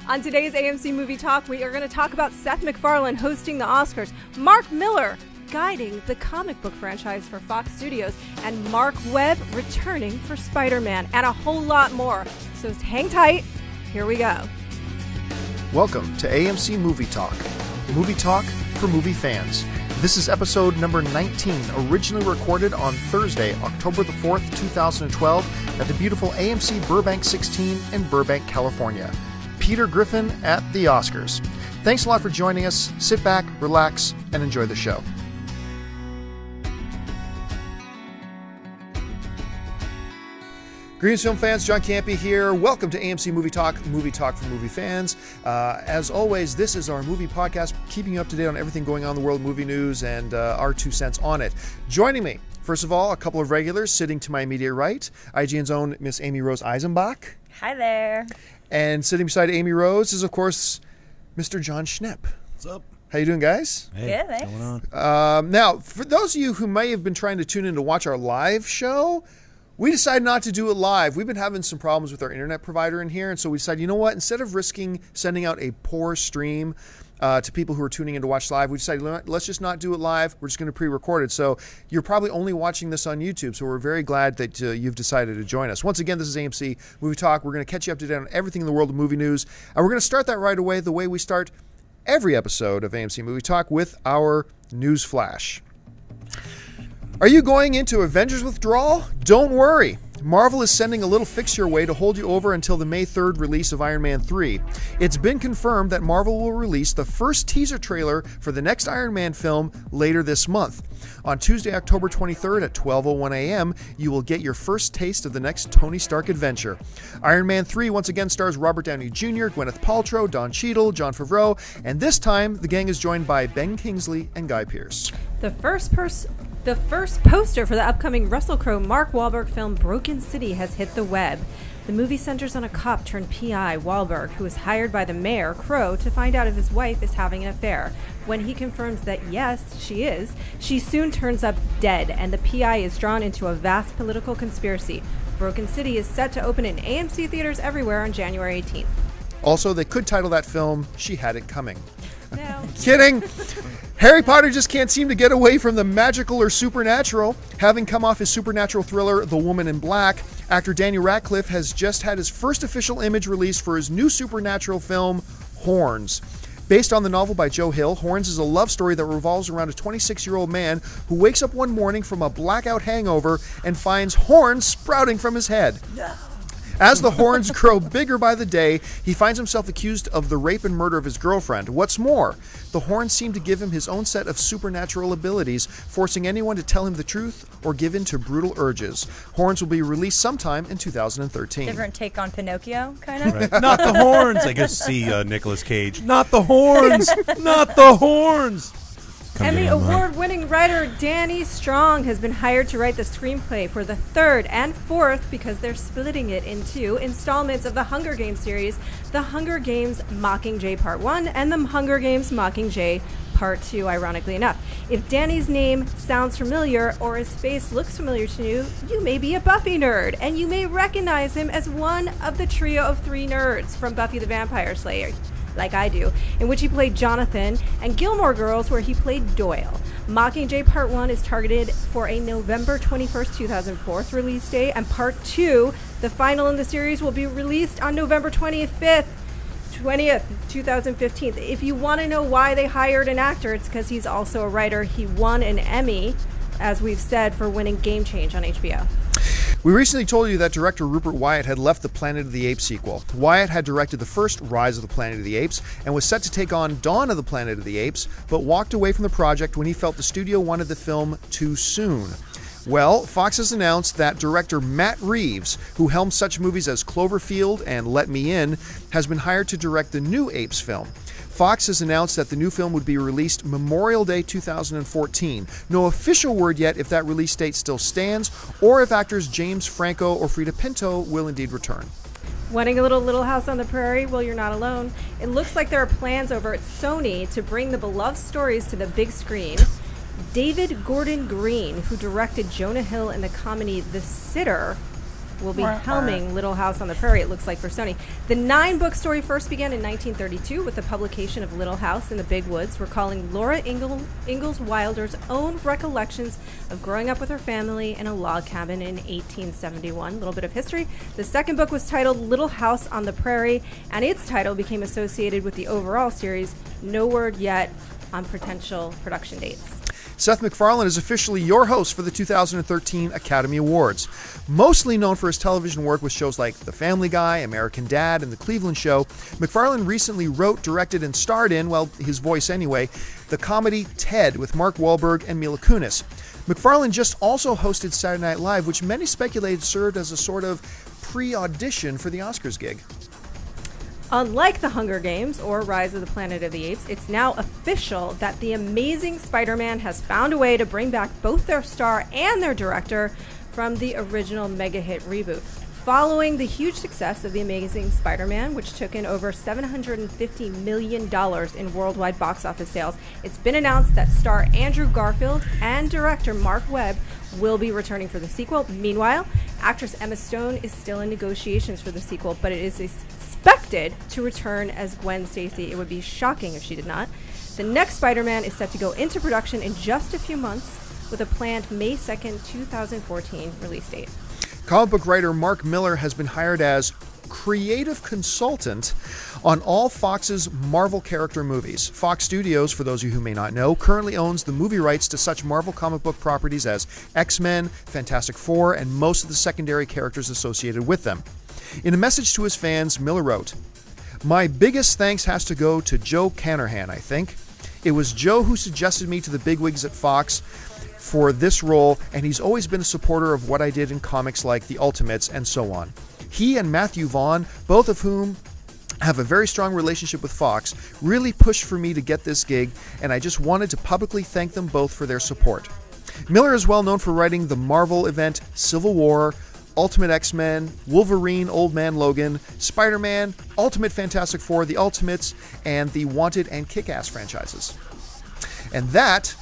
On today's AMC Movie Talk, we are going to talk about Seth MacFarlane hosting the Oscars, Mark Millar guiding the comic book franchise for Fox Studios, and Mark Webb returning for Spider-Man, and a whole lot more. So hang tight. Here we go. Welcome to AMC Movie Talk for movie fans. This is episode number 19, originally recorded on Thursday, October the 4th, 2012, at the beautiful AMC Burbank 16 in Burbank, California. Peter Griffin at the Oscars. Thanks a lot for joining us. Sit back, relax, and enjoy the show. Greetings, film fans. John Campy here. Welcome to AMC Movie Talk for movie fans. As always, this is our movie podcast, keeping you up to date on everything going on in the world of movie news and our 2 cents on it. Joining me, first of all, a couple of regulars sitting to my immediate right. IGN's own Miss Amy Rose Eisenbach. Hi there. And sitting beside Amy Rose is, of course, Mr. John Schnepp. What's up? How you doing, guys? Hey, good, thanks. What's going on? Now, for those of you who may have been trying to tune in to watch our live show, we decided not to do it live. We've been having some problems with our internet provider in here, and so we decided, you know what? Instead of risking sending out a poor stream to people who are tuning in to watch live, we decided, let's just not do it live. We're just going to pre-record it. So you're probably only watching this on YouTube, so we're very glad that you've decided to join us. Once again, this is AMC Movie Talk. We're going to catch you up to date on everything in the world of movie news, and we're going to start that right away the way we start every episode of AMC Movie Talk, with our news flash. Are you going into Avengers withdrawal? Don't worry. Marvel is sending a little fix your way to hold you over until the May 3rd release of Iron Man 3. It's been confirmed that Marvel will release the first teaser trailer for the next Iron Man film later this month. On Tuesday, October 23rd at 12:01 a.m., you will get your first taste of the next Tony Stark adventure. Iron Man 3 once again stars Robert Downey Jr., Gwyneth Paltrow, Don Cheadle, Jon Favreau, and this time the gang is joined by Ben Kingsley and Guy Pearce. The first poster for the upcoming Russell Crowe Mark Wahlberg film Broken City has hit the web. The movie centers on a cop turned PI, Wahlberg, who is hired by the mayor, Crowe, to find out if his wife is having an affair. When he confirms that yes, she is, she soon turns up dead, and the PI is drawn into a vast political conspiracy. Broken City is set to open in AMC theaters everywhere on January 18th. Also, they could title that film She Had It Coming. No. Kidding! Harry Potter just can't seem to get away from the magical or supernatural. Having come off his supernatural thriller, The Woman in Black, actor Daniel Radcliffe has just had his first official image released for his new supernatural film, Horns. Based on the novel by Joe Hill, Horns is a love story that revolves around a 26-year-old man who wakes up one morning from a blackout hangover and finds horns sprouting from his head. No. As the horns grow bigger by the day, he finds himself accused of the rape and murder of his girlfriend. What's more, the horns seem to give him his own set of supernatural abilities, forcing anyone to tell him the truth or give in to brutal urges. Horns will be released sometime in 2013. Different take on Pinocchio, kind of? Right. Not the horns. I guess see Nicolas Cage. Not the horns. Not the horns. Emmy Award-winning writer Danny Strong has been hired to write the screenplay for the third and fourth, because they're splitting it in 2 installments of the Hunger Games series, The Hunger Games Mockingjay Part 1 and The Hunger Games Mockingjay Part 2, ironically enough. If Danny's name sounds familiar or his face looks familiar to you, you may be a Buffy nerd, and you may recognize him as one of the trio of 3 nerds from Buffy the Vampire Slayer, like I do, in which he played Jonathan, and Gilmore Girls, where he played Doyle. Mockingjay Part 1 is targeted for a November 21st, 2004 release date, and Part 2, the final in the series, will be released on November 20th, 2015. If you want to know why they hired an actor, it's because he's also a writer. He won an Emmy, as we've said, for winning Game Change on HBO. We recently told you that director Rupert Wyatt had left the Planet of the Apes sequel. Wyatt had directed the first Rise of the Planet of the Apes and was set to take on Dawn of the Planet of the Apes, but walked away from the project when he felt the studio wanted the film too soon. Well, Fox has announced that director Matt Reeves, who helmed such movies as Cloverfield and Let Me In, has been hired to direct the new Apes film. Fox has announced that the new film would be released Memorial Day 2014. No official word yet if that release date still stands, or if actors James Franco or Freida Pinto will indeed return. Wanting a Little House on the Prairie? Well, you're not alone. It looks like there are plans over at Sony to bring the beloved stories to the big screen. David Gordon Green, who directed Jonah Hill in the comedy The Sitter, will be helming Little House on the Prairie, it looks like, for Sony. The 9-book story first began in 1932 with the publication of Little House in the Big Woods, recalling Laura Ingalls Wilder's own recollections of growing up with her family in a log cabin in 1871. A little bit of history. The second book was titled Little House on the Prairie, and its title became associated with the overall series. No word yet on potential production dates. Seth MacFarlane is officially your host for the 2013 Academy Awards. Mostly known for his television work with shows like The Family Guy, American Dad, and The Cleveland Show, MacFarlane recently wrote, directed, and starred in, well, his voice anyway, the comedy Ted with Mark Wahlberg and Mila Kunis. MacFarlane just also hosted Saturday Night Live, which many speculated served as a sort of pre-audition for the Oscars gig. Unlike The Hunger Games or Rise of the Planet of the Apes, it's now official that The Amazing Spider-Man has found a way to bring back both their star and their director from the original mega-hit reboot. Following the huge success of The Amazing Spider-Man, which took in over $750 million in worldwide box office sales, it's been announced that star Andrew Garfield and director Mark Webb will be returning for the sequel. Meanwhile, actress Emma Stone is still in negotiations for the sequel, but it is expected to return as Gwen Stacy. It would be shocking if she did not. The next Spider-Man is set to go into production in just a few months with a planned May 2nd, 2014 release date. Comic book writer Mark Millar has been hired as creative consultant on all Fox's Marvel character movies. Fox Studios, for those of you who may not know, currently owns the movie rights to such Marvel comic book properties as X-Men, Fantastic Four, and most of the secondary characters associated with them. In a message to his fans, Miller wrote, "My biggest thanks has to go to Joe Canahan, I think. It was Joe who suggested me to the bigwigs at Fox for this role, and he's always been a supporter of what I did in comics like The Ultimates and so on. He and Matthew Vaughn, both of whom have a very strong relationship with Fox, really pushed for me to get this gig, and I just wanted to publicly thank them both for their support." Miller is well known for writing the Marvel event Civil War, Ultimate X-Men, Wolverine, Old Man Logan, Spider-Man, Ultimate Fantastic Four, The Ultimates, and the Wanted and Kick-Ass franchises. And that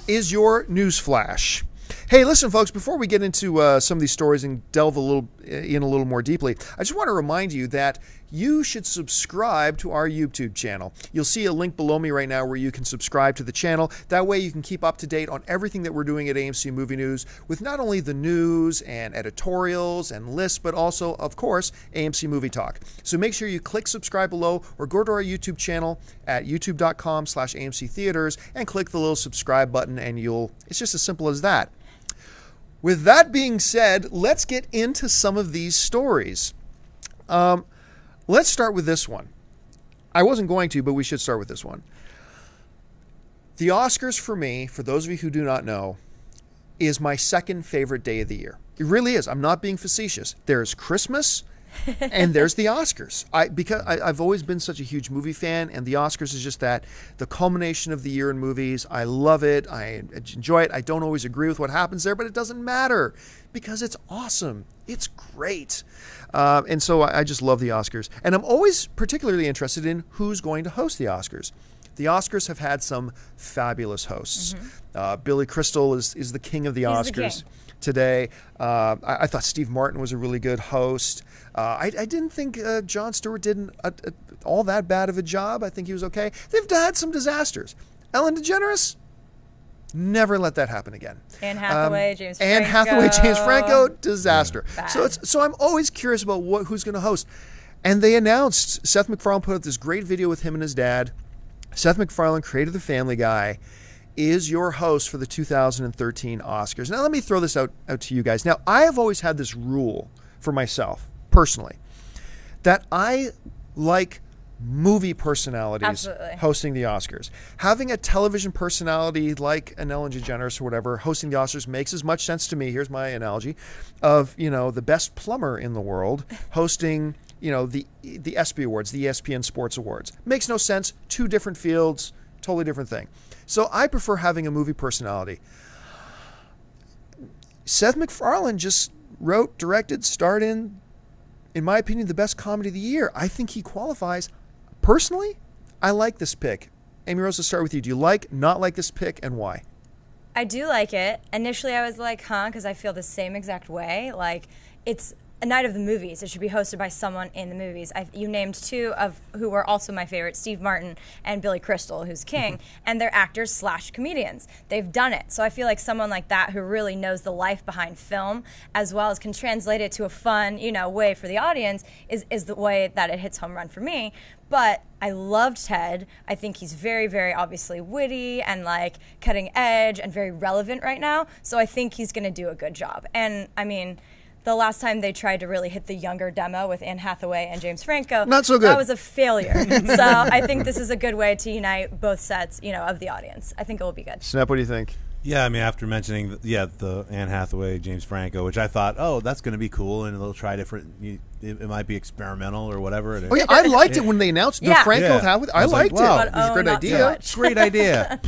is your news flash. Hey, listen, folks, before we get into some of these stories and delve a little more deeply, I just want to remind you that you should subscribe to our YouTube channel. You'll see a link below me right now where you can subscribe to the channel. That way you can keep up to date on everything that we're doing at AMC Movie News with not only the news and editorials and lists, but also, of course, AMC Movie Talk. So make sure you click subscribe below or go to our YouTube channel at youtube.com/AMC Theaters and click the little subscribe button, and it's just as simple as that. With that being said, let's get into some of these stories. Let's start with this one. I wasn't going to, but we should start with this one. The Oscars for me, for those of you who do not know, is my second favorite day of the year. It really is. I'm not being facetious. There's Christmas and there's the Oscars. I've always been such a huge movie fan, and the Oscars is just the culmination of the year in movies. I love it. I enjoy it. I don't always agree with what happens there, but it doesn't matter because it's awesome. It's great. And so I just love the Oscars. And I'm always particularly interested in who's going to host the Oscars. The Oscars have had some fabulous hosts. Mm-hmm. Billy Crystal is the king of the Oscars today. I thought Steve Martin was a really good host. I didn't think Jon Stewart did all that bad of a job. I think he was okay. They've had some disasters. Ellen DeGeneres, never let that happen again. Anne Hathaway, James Franco, disaster. So I'm always curious about who's going to host. And they announced, Seth MacFarlane put out this great video with him and his dad. Seth MacFarlane, creator of The Family Guy, is your host for the 2013 Oscars. Now, let me throw this out to you guys. Now, I have always had this rule for myself, personally, that I like movie personalities hosting the Oscars. Having a television personality like an Ellen DeGeneres or whatever hosting the Oscars makes as much sense to me. Here's my analogy of, the best plumber in the world hosting, the ESPY Awards, the ESPN Sports Awards. Makes no sense. Two different fields, totally different thing. So I prefer having a movie personality. Seth MacFarlane just wrote, directed, starred in my opinion, the best comedy of the year. I think he qualifies. Personally, I like this pick. Amy Rose, let's start with you. Do you not like this pick, and why? I do like it. Initially, I was like, because I feel the same exact way. Like, it's a night of the movies. It should be hosted by someone in the movies. You named two of who were also my favorites, Steve Martin and Billy Crystal, who's King, and they're actors / comedians. They've done it. So I feel like someone like that who really knows the life behind film, as well as can translate it to a fun, way for the audience, is the way that it hits home run for me. But I loved Ted. I think he's very, very obviously witty and like cutting edge and very relevant right now. So I think he's going to do a good job. And I mean, the last time they tried to really hit the younger demo with Anne Hathaway and James Franco, not so good. That was a failure. So I think this is a good way to unite both sets, of the audience. I think it will be good. Snap, what do you think? Yeah, I mean, after mentioning, the Anne Hathaway, James Franco, which I thought, that's going to be cool, and they'll try different. It might be experimental or whatever. Oh yeah, I liked it when they announced the Franco Hathaway. I liked wow, it. It was a great idea. Great idea.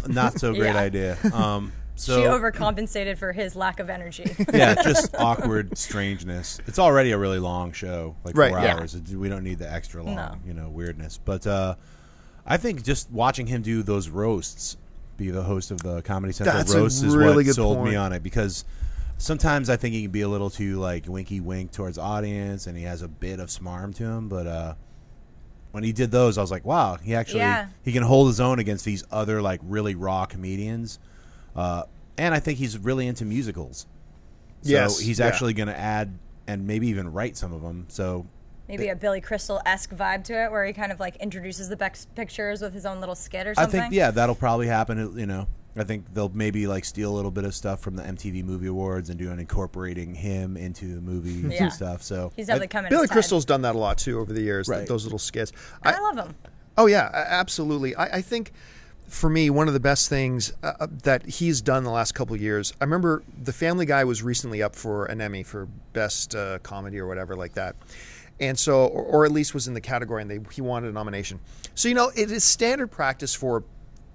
Not so great idea. So, she overcompensated for his lack of energy. Yeah, just awkward strangeness. It's already a really long show, like 4 hours. We don't need the extra long, weirdness. But I think just watching him do those roasts, be the host of the Comedy Central roasts, is really what sold me on it. Because sometimes I think he can be a little too like winky wink towards audience, and he has a bit of smarm to him. But when he did those, I was like, wow, he actually he can hold his own against these other like really raw comedians. And I think he's really into musicals. So he's actually going to add and maybe even write some of them. So maybe a Billy Crystal-esque vibe to it, where he kind of like introduces the best pictures with his own little skit or something. I think that'll probably happen. I think they'll maybe like steal a little bit of stuff from the MTV Movie Awards and do an incorporating him into the movies and stuff. So he's definitely coming. Billy Crystal's done that a lot too over the years. Right. Those little skits. I love him. Oh yeah, absolutely. I think. For me, one of the best things that he's done the last couple of years, I remember The Family Guy was recently up for an Emmy for Best Comedy or whatever like that. And so, or at least was in the category, and he wanted a nomination. So, it is standard practice for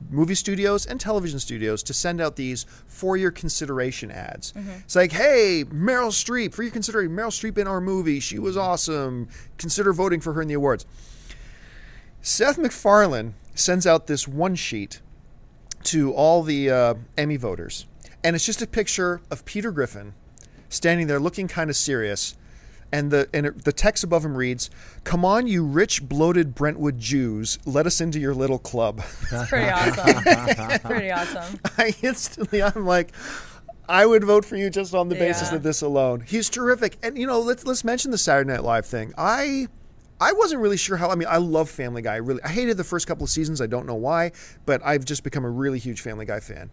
movie studios and television studios to send out these for your consideration ads. It's like, hey, Meryl Streep, for your consideration, Meryl Streep in our movie, she was awesome. Consider voting for her in the awards. Seth MacFarlane sends out this one sheet to all the Emmy voters, and it's just a picture of Peter Griffin standing there looking kind of serious, and the text above him reads, "Come on, you rich, bloated Brentwood Jews, let us into your little club." That's pretty awesome. Pretty awesome. I'm like, I would vote for you just on the basis of this alone. He's terrific, and let's mention the Saturday Night Live thing. I wasn't really sure how. I mean, I love Family Guy. I hated the first couple of seasons. I don't know why, but I've just become a really huge Family Guy fan.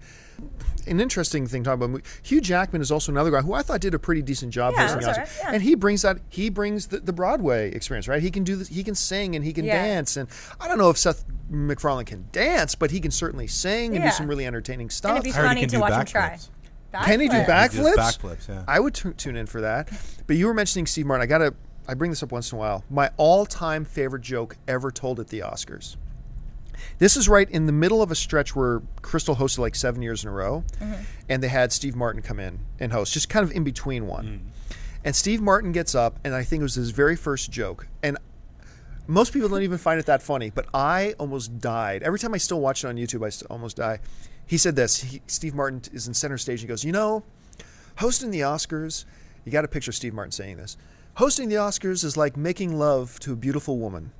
An interesting thing to talk about. Hugh Jackman is also another guy who I thought did a pretty decent job hosting the Oscars. And he brings the Broadway experience, right? He can do this. He can sing and he can dance. And I don't know if Seth MacFarlane can dance, but he can certainly sing and do some really entertaining stuff. And it'd be funny to watch him try. Can he do backflips? Backflips, yeah. I would tune in for that. But you were mentioning Steve Martin. I bring this up once in a while. My all-time favorite joke ever told at the Oscars. This is right in the middle of a stretch where Crystal hosted like 7 years in a row, and they had Steve Martin come in and host, just kind of in between one. And Steve Martin gets up, and I think it was his very first joke. And most people don't even find it that funny, but I almost died. Every time I still watch it on YouTube, I almost die. He said this. Steve Martin is in center stage. He goes, hosting the Oscars, you got to picture Steve Martin saying this. Hosting the Oscars is like making love to a beautiful woman.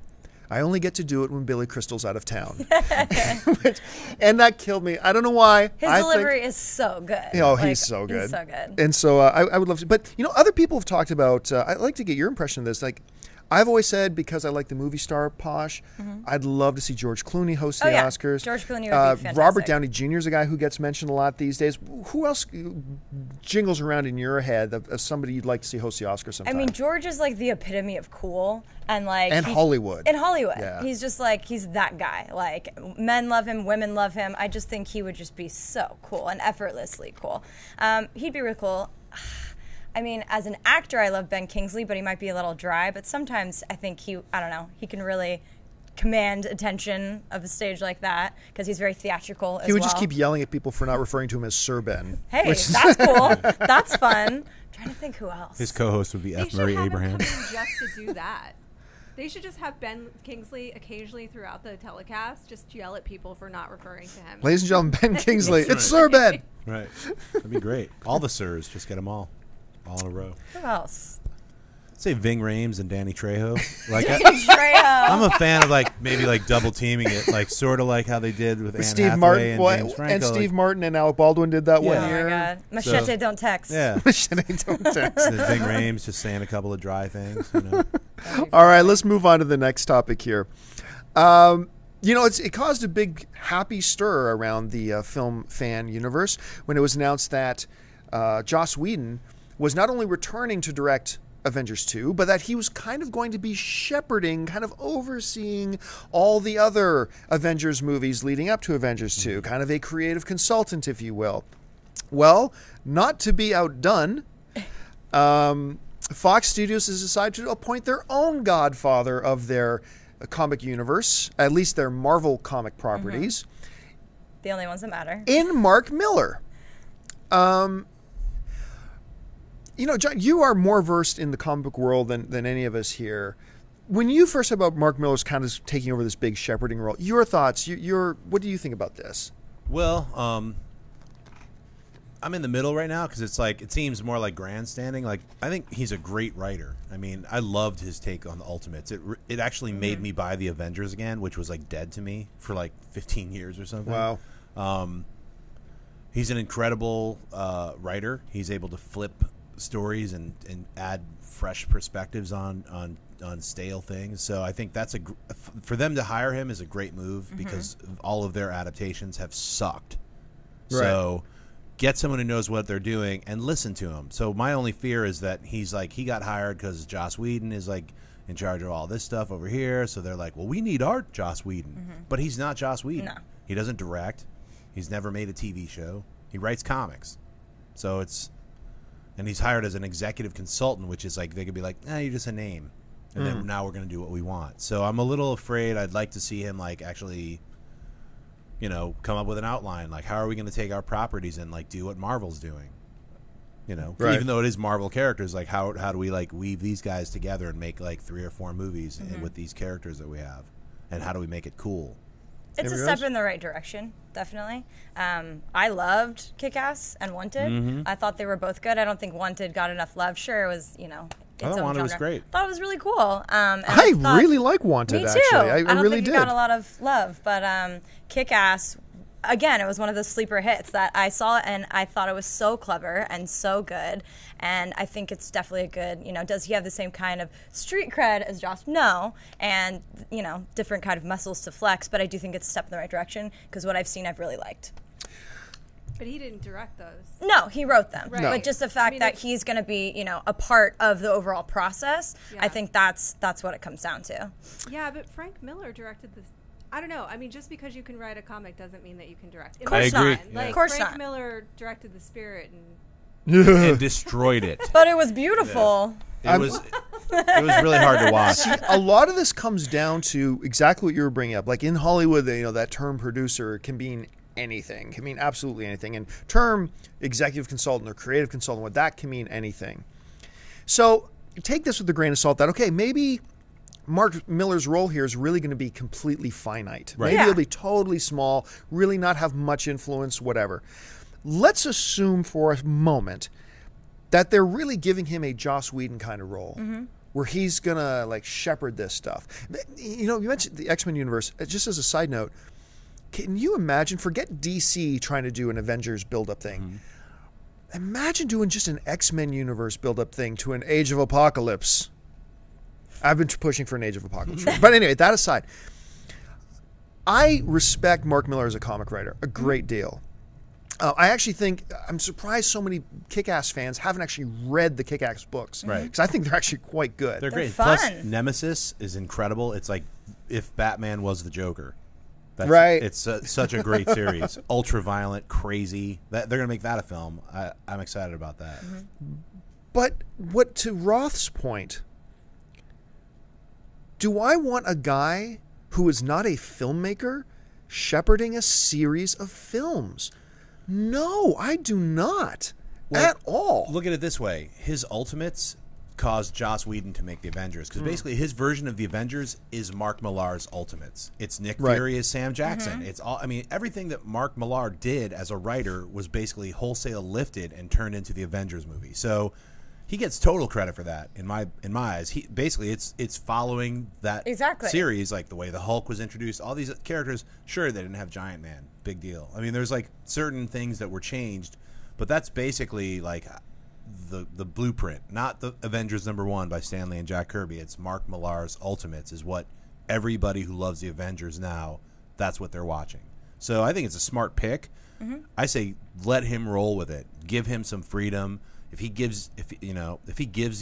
I only get to do it when Billy Crystal's out of town. And that killed me. I don't know why. His delivery is so good. He's so good. He's so good. And so I would love to. But, other people have talked about, I'd like to get your impression of this. Like, I've always said, because I like the movie star posh, I'd love to see George Clooney host the Oscars. George Clooney would be fantastic. Robert Downey Jr. is a guy who gets mentioned a lot these days. Who else jingles around in your head of somebody you'd like to see host the Oscars sometime? I mean, George is like the epitome of cool. And Hollywood. In Hollywood. Yeah. He's just like, he's that guy. Like, men love him, women love him. I just think he would just be so cool and effortlessly cool. He'd be really cool. I mean, as an actor, I love Ben Kingsley, but he might be a little dry. But sometimes I think he can really command attention of a stage like that because he's very theatrical as well. He would just keep yelling at people for not referring to him as Sir Ben. Hey, that's cool. That's fun. I'm trying to think who else. His co-host would be F. Murray Abraham. They should have him come in just to do that. They should just have Ben Kingsley occasionally throughout the telecast just yell at people for not referring to him. Ladies and gentlemen, Ben Kingsley. It's Sir Ben. Right. That'd be great. All the Sirs. Just get them all in a row. Who else? say Ving Rhames and Danny Trejo. Like Trejo. I'm a fan of like maybe like double teaming it, like sort of like how they did with Anne Steve Hathaway Martin and James Franco. and Steve Martin and Alec Baldwin did that one Oh year. my God. Machete, don't text. Yeah. Machete, don't text. And Ving Rhames just saying a couple of dry things. You know? All right, let's move on to the next topic here. You know, it caused a big happy stir around the film fan universe when it was announced that Joss Whedon was not only returning to direct Avengers 2, but that he was kind of going to be shepherding, kind of overseeing all the other Avengers movies leading up to Avengers 2, kind of a creative consultant, if you will. Well, not to be outdone, Fox Studios has decided to appoint their own godfather of their comic universe, at least their Marvel comic properties. The only ones that matter. In Mark Millar. You know, John, you are more versed in the comic book world than any of us here. When you first heard about Mark Millar's kind of taking over this big shepherding role, your thoughts, what do you think about this? Well, I'm in the middle right now because it's like it seems more like grandstanding. Like I think he's a great writer. I mean, I loved his take on the Ultimates. It actually made me buy the Avengers again, which was like dead to me for like 15 years or something. Wow. He's an incredible writer. He's able to flip stories and add fresh perspectives on stale things. So I think that's for them to hire him is a great move because all of their adaptations have sucked. Right. So get someone who knows what they're doing and listen to him. So my only fear is that he got hired because Joss Whedon is like in charge of all this stuff over here. So they're like, well, we need our Joss Whedon, but he's not Joss Whedon. No. He doesn't direct. He's never made a TV show. He writes comics. So and he's hired as an executive consultant, which is like, they could be like, you're just a name. And then now we're going to do what we want. So I'm a little afraid. I'd like to see him like actually, you know, come up with an outline. Like, how are we going to take our properties and like do what Marvel's doing? You know, Right. even though it is Marvel characters, like how do we like weave these guys together and make like 3 or 4 movies with these characters that we have? And how do we make it cool? It's a step in the right direction, definitely. I loved Kick-Ass and Wanted. I thought they were both good. I don't think Wanted got enough love. Sure, it was, you know, its own Wanted genre. was great. Thought it was really cool. And I thought- really like Wanted, Me too. actually. I don't really think did. it got a lot of love, but Kick-Ass, again, it was one of those sleeper hits that I saw and I thought it was so clever and so good. And I think it's definitely a good, you know, does he have the same kind of street cred as Joss? No. And, you know, different kind of muscles to flex, but I do think it's a step in the right direction because what I've seen I've really liked. But he didn't direct those. No, he wrote them. Right. No. But just the fact that he's going to be, you know, a part of the overall process, Yeah. I think that's what it comes down to. Yeah, but Frank Miller directed this. I don't know. I mean, just because you can write a comic doesn't mean that you can direct. Of course I agree. not. Yeah. Like Of course Frank not. Miller directed The Spirit, and And destroyed it. But it was beautiful. It was really hard to watch. See, a lot of this comes down to exactly what you were bringing up. Like in Hollywood, you know, that term producer can mean anything. Can mean absolutely anything. And term executive consultant or creative consultant, what that can mean anything. So take this with a grain of salt that, okay, maybe Mark Millar's role here is really going to be completely finite. Right. Maybe Yeah. it'll be totally small, really not have much influence, whatever. Let's assume for a moment that they're really giving him a Joss Whedon kind of role, where he's going to like shepherd this stuff. You know, you mentioned the X-Men universe. Just as a side note, can you imagine, forget DC trying to do an Avengers build-up thing. Imagine doing just an X-Men universe build-up thing to an Age of Apocalypse. I've been pushing for an Age of Apocalypse. But anyway, that aside, I respect Mark Millar as a comic writer a great deal. I actually think, I'm surprised so many Kick-Ass fans haven't actually read the Kick-Ass books. Right. Because I think they're actually quite good. They're great. fun. Plus, Nemesis is incredible. It's like if Batman was the Joker. Right. It's such a great series. Ultra violent, crazy. They're going to make that a film. I'm excited about that. But what, to Roth's point, do I want a guy who is not a filmmaker shepherding a series of films? No, I do not. Well, at all. Look at it this way. His Ultimates caused Joss Whedon to make the Avengers because basically his version of the Avengers is Mark Millar's Ultimates. It's Nick Right. Fury as Sam Jackson. It's all. I mean, everything that Mark Millar did as a writer was basically wholesale lifted and turned into the Avengers movie. So he gets total credit for that in my eyes. He basically it's following that series, like the way the Hulk was introduced. All these characters, sure, they didn't have Giant Man, big deal. I mean, there's like certain things that were changed, but that's basically like the blueprint, not the Avengers #1 by Stan Lee and Jack Kirby. It's Mark Millar's Ultimates is what everybody who loves the Avengers now, that's what they're watching. So I think it's a smart pick. I say let him roll with it. Give him some freedom. If he gives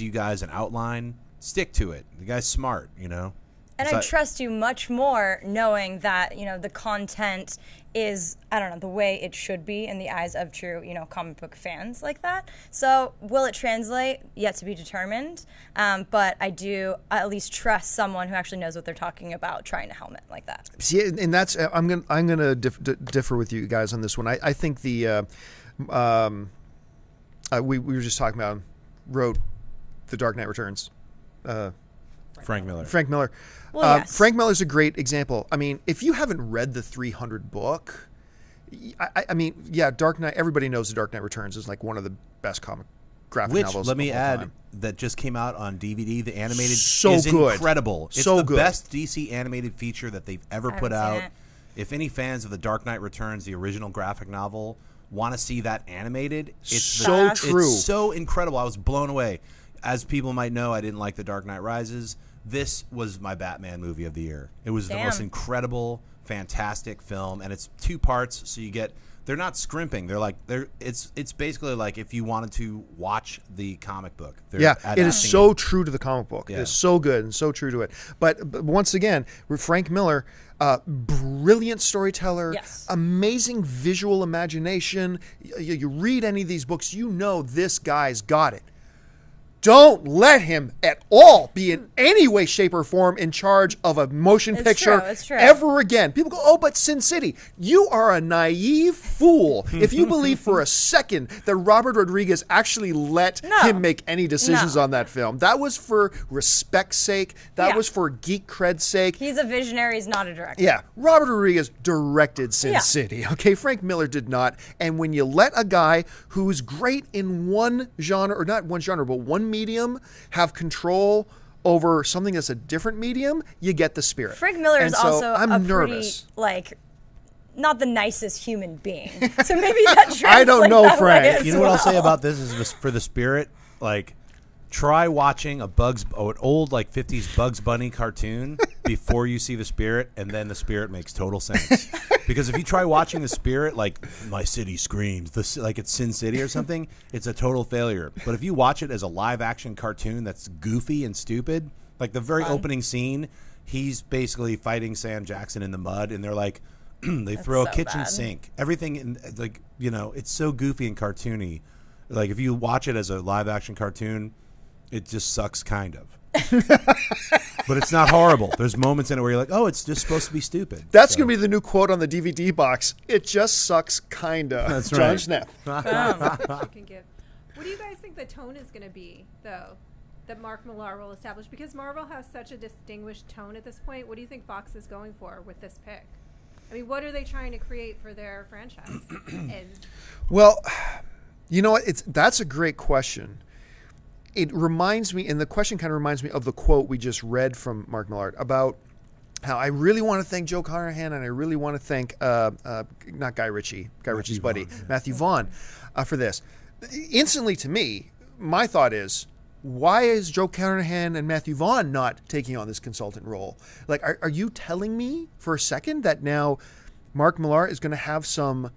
you guys an outline, stick to it. The guy's smart, And I trust you much more knowing that, the content is, I don't know, the way it should be in the eyes of true, comic book fans like that. So will it translate? Yet to be determined. But I do at least trust someone who actually knows what they're talking about trying to helm it like that. See, and that's I'm gonna differ with you guys on this one. I think the we were just talking about wrote The Dark Knight Returns. Frank Miller. Well, yes. Frank Miller's a great example. I mean, if you haven't read the 300 book, I mean, yeah, Dark Knight. Everybody knows The Dark Knight Returns is like one of the best graphic novels. Let me of all add time. that just came out on DVD. The animated is good. Incredible. It's so the good. best DC animated feature that they've ever put out. Seen it. If any fans of The Dark Knight Returns, the original graphic novel, want to see that animated, it's so true. It's so incredible. I was blown away. As people might know, I didn't like The Dark Knight Rises. This was my Batman movie of the year. It was the most incredible, fantastic film, and it's 2 parts. So they're not scrimping. It's basically like if you wanted to watch the comic book. Yeah, it is so true to the comic book. Yeah. It is so good and so true to it. But once again, with Frank Miller, brilliant storyteller, amazing visual imagination. You read any of these books, this guy's got it. Don't let him at all be in any way, shape, or form in charge of a motion picture ever again. People go, oh, but Sin City. You are a naive fool if you believe for a second that Robert Rodriguez actually let him make any decisions on that film. That was for respect's sake. That was for geek cred's sake. He's a visionary. He's not a director. Yeah. Robert Rodriguez directed Sin City. Okay, Frank Miller did not. And when you let a guy who's great in one genre, or not one genre, but one medium, have control over something that's a different medium, you get the spirit. Frank Miller is also I'm nervous. Not the nicest human being. So maybe that translates. I don't know, Frank. You know what I'll say about this is for the spirit, try watching an old 50s Bugs Bunny cartoon before you see the spirit, and then the spirit makes total sense. Because if you try watching the spirit like My City Screams, like it's Sin City or something, it's a total failure. But if you watch it as a live action cartoon that's goofy and stupid, like the very opening scene, he's basically fighting Sam Jackson in the mud, and they're like, they throw a kitchen sink. Everything in it's so goofy and cartoony. Like if you watch it as a live action cartoon, it just sucks, kind of. But it's not horrible. There's moments in it where you're like, oh, it's just supposed to be stupid. That's going to be the new quote on the DVD box. It just sucks, kinda. That's John right. Schnepp. What do you guys think the tone is going to be, though, that Mark Millar will establish? Because Marvel has such a distinguished tone at this point. What do you think Fox is going for with this pick? I mean, what are they trying to create for their franchise? Well, you know what? That's a great question. It reminds me, and the question kind of reminds me of the quote we just read from Mark Millar about how I really want to thank Joe Carnahan, and I really want to thank not Guy Ritchie's buddy, Matthew Vaughn, for this. Instantly to me, my thought is, why is Joe Carnahan and Matthew Vaughn not taking on this consultant role? Like, are you telling me for a second that now Mark Millar is going to have some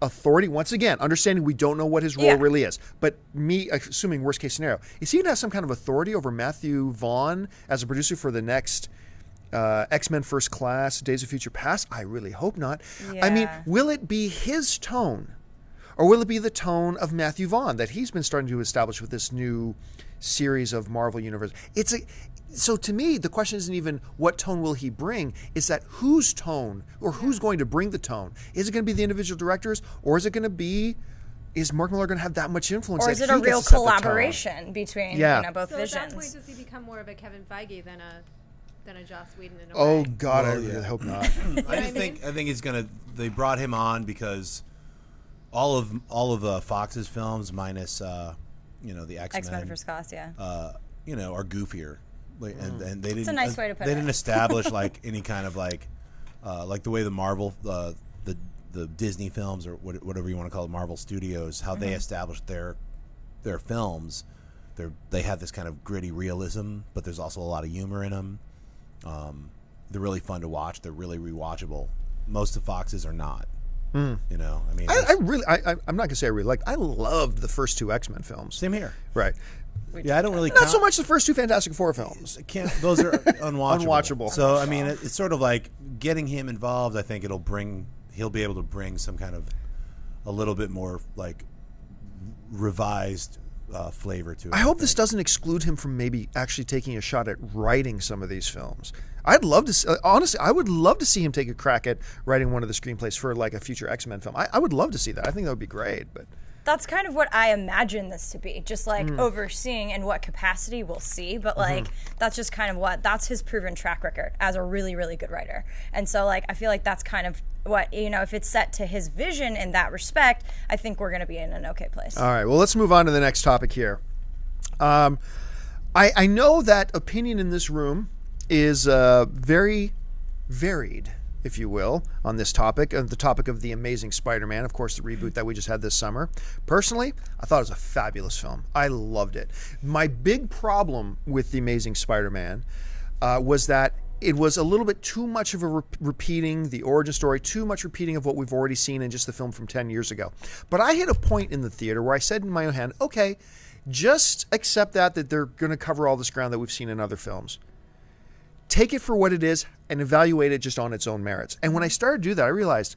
authority? Once again, understanding we don't know what his role really is, but me assuming worst case scenario, is he going to have some kind of authority over Matthew Vaughn as a producer for the next X-Men First Class, Days of Future Past? I really hope not. I mean, will it be his tone, or will it be the tone of Matthew Vaughn that he's been starting to establish with this new series of Marvel Universe? So to me, the question isn't even what tone will he bring, is that whose tone, or who's going to bring the tone? Is it going to be the individual directors, or is it going to be, is Mark Millar going to have that much influence? Or is it a real collaboration between both visions? So at that point, does he become more of a Kevin Feige than a Joss Whedon in a way? way? God, I really hope not. I think he's gonna. They brought him on because all of Fox's films minus the X-Men First Class, yeah. Are goofier, and they didn't. It's a nice way to put They it. didn't establish like any kind of like the way the Marvel the Disney films or whatever you want to call it, Marvel Studios, how they established their films. They have this kind of gritty realism, but there's also a lot of humor in them. They're really fun to watch. They're really rewatchable. Most of Fox's are not. I mean, I'm not gonna say I really liked. I loved the first 2 X-Men films. same here. Right. Yeah, I don't really. Not so much the first 2 Fantastic Four films. Those are unwatchable. Unwatchable. So I mean, it's sort of like getting him involved. I think he'll be able to bring some kind of a little bit more like revised flavor to it. I hope this doesn't exclude him from maybe actually taking a shot at writing some of these films. I'd love to, honestly, I would love to see him take a crack at writing one of the screenplays for like a future X-Men film. I would love to see that. I think that would be great. But That's kind of what I imagine this to be, just like overseeing in what capacity we'll see. But like that's just kind of that's his proven track record as a really, really good writer. And so like I feel like that's kind of what, if it's set to his vision in that respect, I think we're going to be in an okay place. all right, well, let's move on to the next topic here. I know that opinion in this room is very varied, if you will, on this topic, the topic of The Amazing Spider-Man, of course, the reboot that we just had this summer. Personally, I thought it was a fabulous film. I loved it. My big problem with The Amazing Spider-Man was that it was a little bit too much of a repeating the origin story, too much repeating of what we've already seen in just the film from 10 years ago. But I hit a point in the theater where I said in my own hand, okay, just accept that they're going to cover all this ground that we've seen in other films. Take it for what it is and evaluate it just on its own merits. And when I started to do that, I realized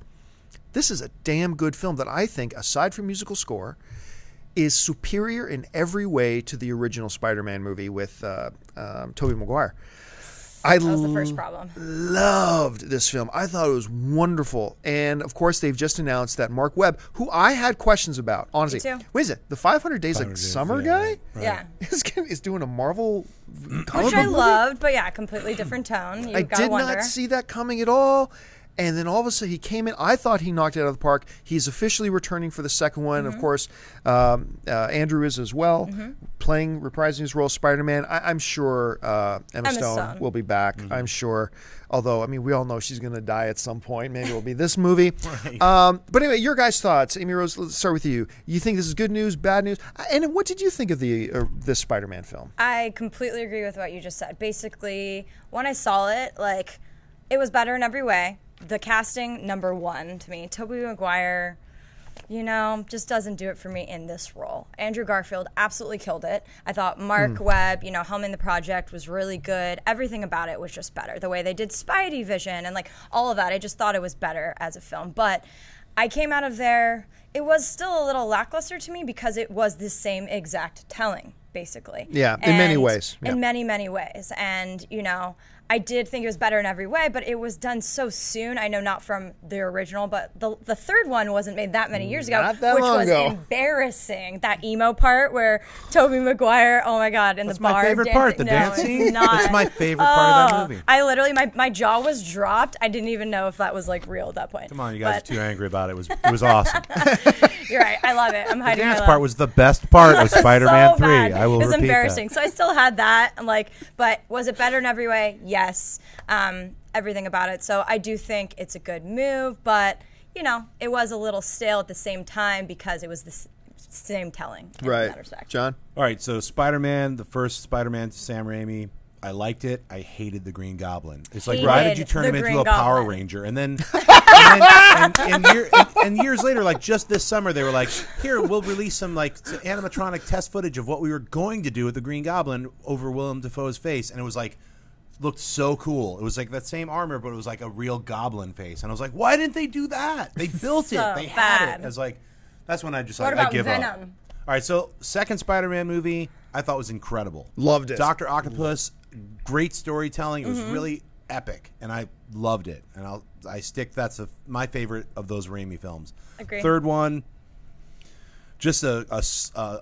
this is a damn good film that I think, aside from musical score, is superior in every way to the original Spider-Man movie with Tobey Maguire. That was the first problem. Loved this film. I thought it was wonderful. And, of course, they've just announced that Mark Webb, who I had questions about, honestly. Me too. What is it? The 500 Days of Summer guy? Right. Yeah. Is doing a Marvel comic Which I book movie? loved, but yeah, completely different tone. I did not see that coming at all. And then all of a sudden he came in. I thought he knocked it out of the park. He's officially returning for the second one. Of course, Andrew is as well, reprising his role as Spider-Man. I'm sure Emma Stone will be back. I'm sure. Although, I mean, we all know she's going to die at some point. Maybe it'll be this movie. Right. But anyway, your guys' thoughts. Amy Rose, let's start with you. You think this is good news, bad news? And what did you think of this Spider-Man film? I completely agree with what you just said. Basically, when I saw it, like, it was better in every way. The casting, number one to me. Tobey Maguire, just doesn't do it for me in this role. Andrew Garfield absolutely killed it. I thought Mark Webb, helming the project was really good. Everything about it was just better. The way they did Spidey Vision and like all of that, I just thought it was better as a film. But I came out of there, it was still a little lackluster to me because it was the same exact telling, basically. Yeah, in many ways. Yeah. In many, many ways. And, I did think it was better in every way, but it was done so soon. I know not from the original, but the third one wasn't made that many years ago, which was embarrassing. That emo part where Tobey Maguire, oh my God, in the bar. That's my favorite part, the dance scene. That's my favorite part of that movie. I literally, my jaw was dropped. I didn't even know if that was like real at that point. Come on, you guys are too angry about it. It was awesome. You're right. I love it. I'm hiding my love. The dance part was the best part of Spider-Man 3. I will repeat that. It was embarrassing. So I still had that. I'm like, but was it better in every way? Yes. Everything about it. So I do think it's a good move, but it was a little stale at the same time because it was the same telling in that respect. John? All right, so Spider-Man, the first Spider-Man, Sam Raimi, I liked it. I hated the Green Goblin. It's like, why did you turn him into a Power Ranger? And then, and years later, like just this summer, they were like, here, we'll release some like animatronic test footage of what we were going to do with the Green Goblin over Willem Dafoe's face. And it was like, looked so cool. It was like that same armor, but it was like a real goblin face. And I was like, why didn't they do that? They built it. They had it. I was like, that's when I just what like, about I give Venom? up. All right, so second Spider-Man movie, I thought was incredible. Loved it. Dr. Octopus, great storytelling. It was really epic, and I loved it. And I stick. That's my favorite of those Raimi films. Agree. Third one, just a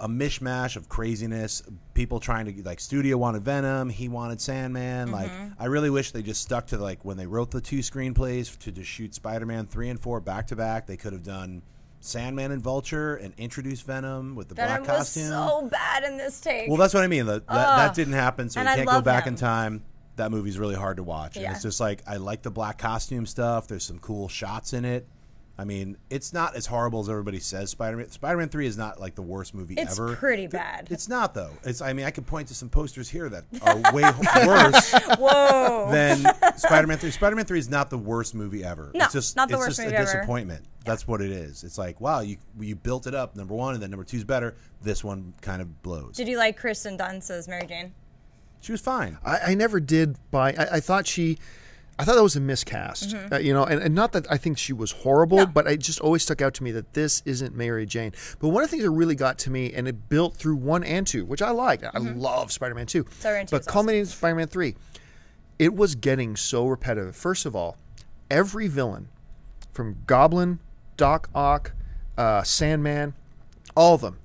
mishmash of craziness. People trying to like studio wanted Venom, he wanted Sandman. Like I really wish they just stuck to like when they wrote the two screenplays to just shoot Spider-Man 3 and 4 back to back. They could have done Sandman and Vulture and introduce Venom with the Venom black was costume. so bad in this take. Well, that's what I mean. That didn't happen, so And you I can't go love back him. in time. That movie's really hard to watch. Yeah. And it's just like, I like the black costume stuff. There's some cool shots in it. I mean, it's not as horrible as everybody says. Spider-Man 3 is not like the worst movie it's ever. pretty bad. It's not, though. I mean, I could point to some posters here that are way worse Whoa. than Spider-Man 3. Spider-Man 3 is not the worst movie ever. No, it's just, not the it's worst just movie a ever. disappointment. That's what it is. It's like, wow, you built it up, number one, and then number 2 is better. This one kind of blows. Did you like Kristen Dunst as Mary Jane? She was fine. I never did buy. I thought that was a miscast, and not that I think she was horrible, No. but it just always stuck out to me that this isn't Mary Jane. But one of the things that really got to me, and it built through 1 and 2, which I liked. I love Spider-Man 2. Spider-Man 2 but is awesome. culminating in Spider-Man 3, it was getting so repetitive. First of all, every villain, from Goblin, Doc Ock, Sandman, all of them,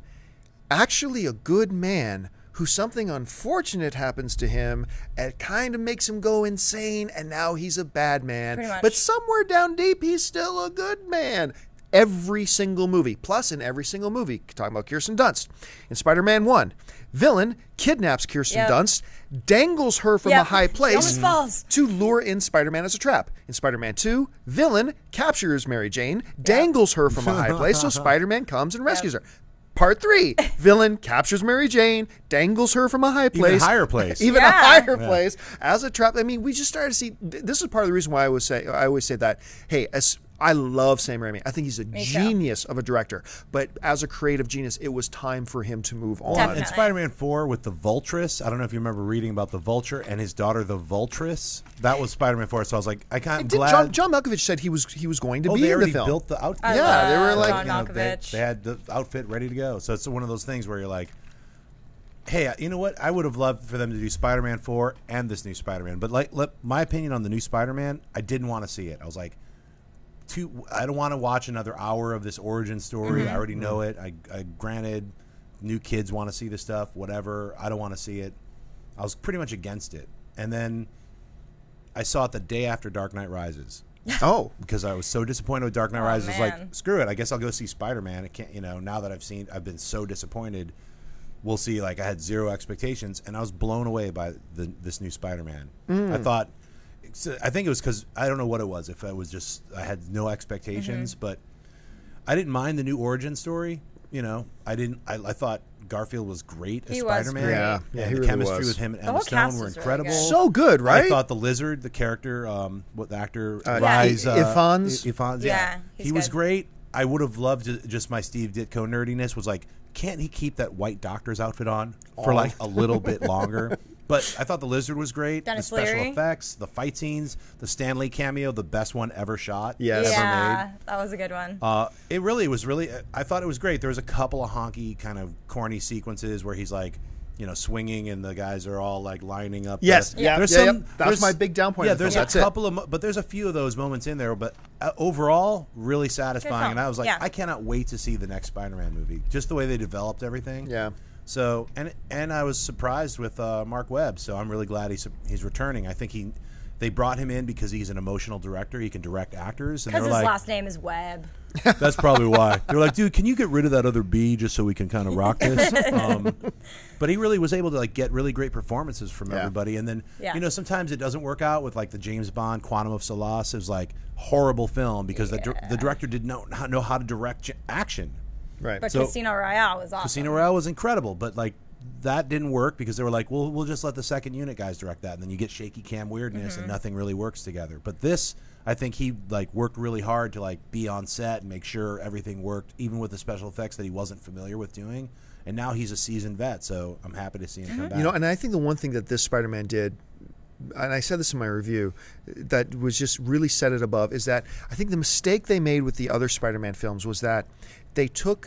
actually a good man who something unfortunate happens to him and kind of makes him go insane, and now he's a bad man. Pretty much. But somewhere down deep, he's still a good man. Every single movie. Plus, in every single movie, talking about Kirsten Dunst. In Spider-Man 1, villain kidnaps Kirsten Yep. Dunst, dangles her from a Yep. high She place almost falls. to lure in Spider-Man as a trap. In Spider-Man 2, villain captures Mary Jane, dangles her from a high place, so Spider-Man comes and rescues her. Part 3, villain captures Mary Jane, dangles her from a high place. Even a higher place. Even a Yeah. higher place as a trap. I mean, we just started to see, this is part of the reason why I always say that, hey, I love Sam Raimi. I think he's a too. genius of a director. But as a creative genius, it was time for him to move on. Definitely. And Spider-Man 4 with the Vultress. I don't know if you remember reading about the Vulture and his daughter, the Vultress. That was Spider-Man 4. So I was like, I'm glad. John Malkovich said he was going to be they in the already film. built the outfit. I Yeah, they were love like- John They Malkovich. had the outfit ready to go. So it's one of those things where you're like, hey, you know what? I would have loved for them to do Spider-Man 4 and this new Spider-Man. But my opinion on the new Spider-Man, I didn't want to see it. I was like, I don't want to watch another hour of this origin story. I already know it. I granted, new kids want to see this stuff, whatever. I don't want to see it. I was pretty much against it. And then I saw it the day after Dark Knight Rises. Oh. Because I was so disappointed with Dark Knight Rises. I was man. like, screw it. I guess I'll go see Spider-Man. I can't, now that I've been so disappointed. We'll see. Like, I had zero expectations, and I was blown away by this new Spider-Man. I think it was because I don't know what it was. If I was just, I had no expectations, but I didn't mind the new origin story. I thought Garfield was great as He was Spider-Man. great. Yeah, and he the really chemistry was. with him and The Emma whole Stone cast were was really incredible. good. So good, right? I thought the Lizard, the character, what the actor, Ifans. Ifans, Yeah, he's he was good. great. I would have loved just my Steve Ditko nerdiness was like, can't he keep that white doctor's outfit on for like a little bit longer? But I thought the Lizard was great. Dennis the special Leary. effects, the fight scenes, the Stan Lee cameo, the best one ever shot. Yes. ever Yeah, made. that was a good one. It really was I thought it was great. There was a couple of honky kind of corny sequences where he's like, swinging and the guys are all like lining up. Yes. There's Yeah, some. yep. That's there's- my big down point Yeah, of the there's film. a That's it. couple of, but there's a few of those moments in there. But overall, really satisfying. film. And I was like, Yeah. I cannot wait to see the next Spider-Man movie. Just the way they developed everything. Yeah. So and I was surprised with Mark Webb. So I'm really glad he's returning. I think they brought him in because he's an emotional director. He can direct actors. And Because they're his like, last name is Webb. that's probably why. They're like, dude, can you get rid of that other B just so we can kind of rock this? But he really was able to get really great performances from everybody. And then, Yeah. sometimes it doesn't work out with like the James Bond Quantum of Solace. It was like horrible film because the director didn't know how to direct action. Right. But So- Casino Royale was awesome. Casino Royale was incredible, but like that didn't work because they were like, well, we'll just let the second unit guys direct that, and then you get shaky cam weirdness and nothing really works together. But this, I think he worked really hard to be on set and make sure everything worked, even with the special effects that he wasn't familiar with doing. And now he's a seasoned vet, so I'm happy to see him come back. And I think the one thing that this Spider-Man did, and I said this in my review, that was just really set it above, is that I think the mistake they made with the other Spider-Man films was that they told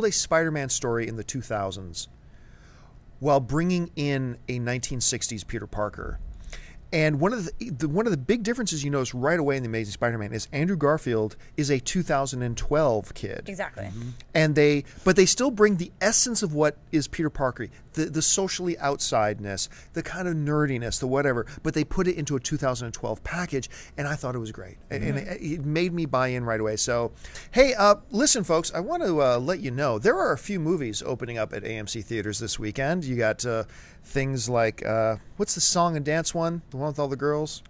a Spider-Man story in the 2000s while bringing in a 1960s Peter Parker. And one of the big differences you notice right away in The Amazing Spider-Man is Andrew Garfield is a 2012 kid. Exactly. And they still bring the essence of what is Peter Parker. the socially outsideness, the kind of nerdiness, the whatever, but they put it into a 2012 package, and I thought it was great. And it made me buy in right away. So, hey, listen, folks, I want to let you know, there are a few movies opening up at AMC theaters this weekend. You got things like, what's the song and dance one? The one with all the girls?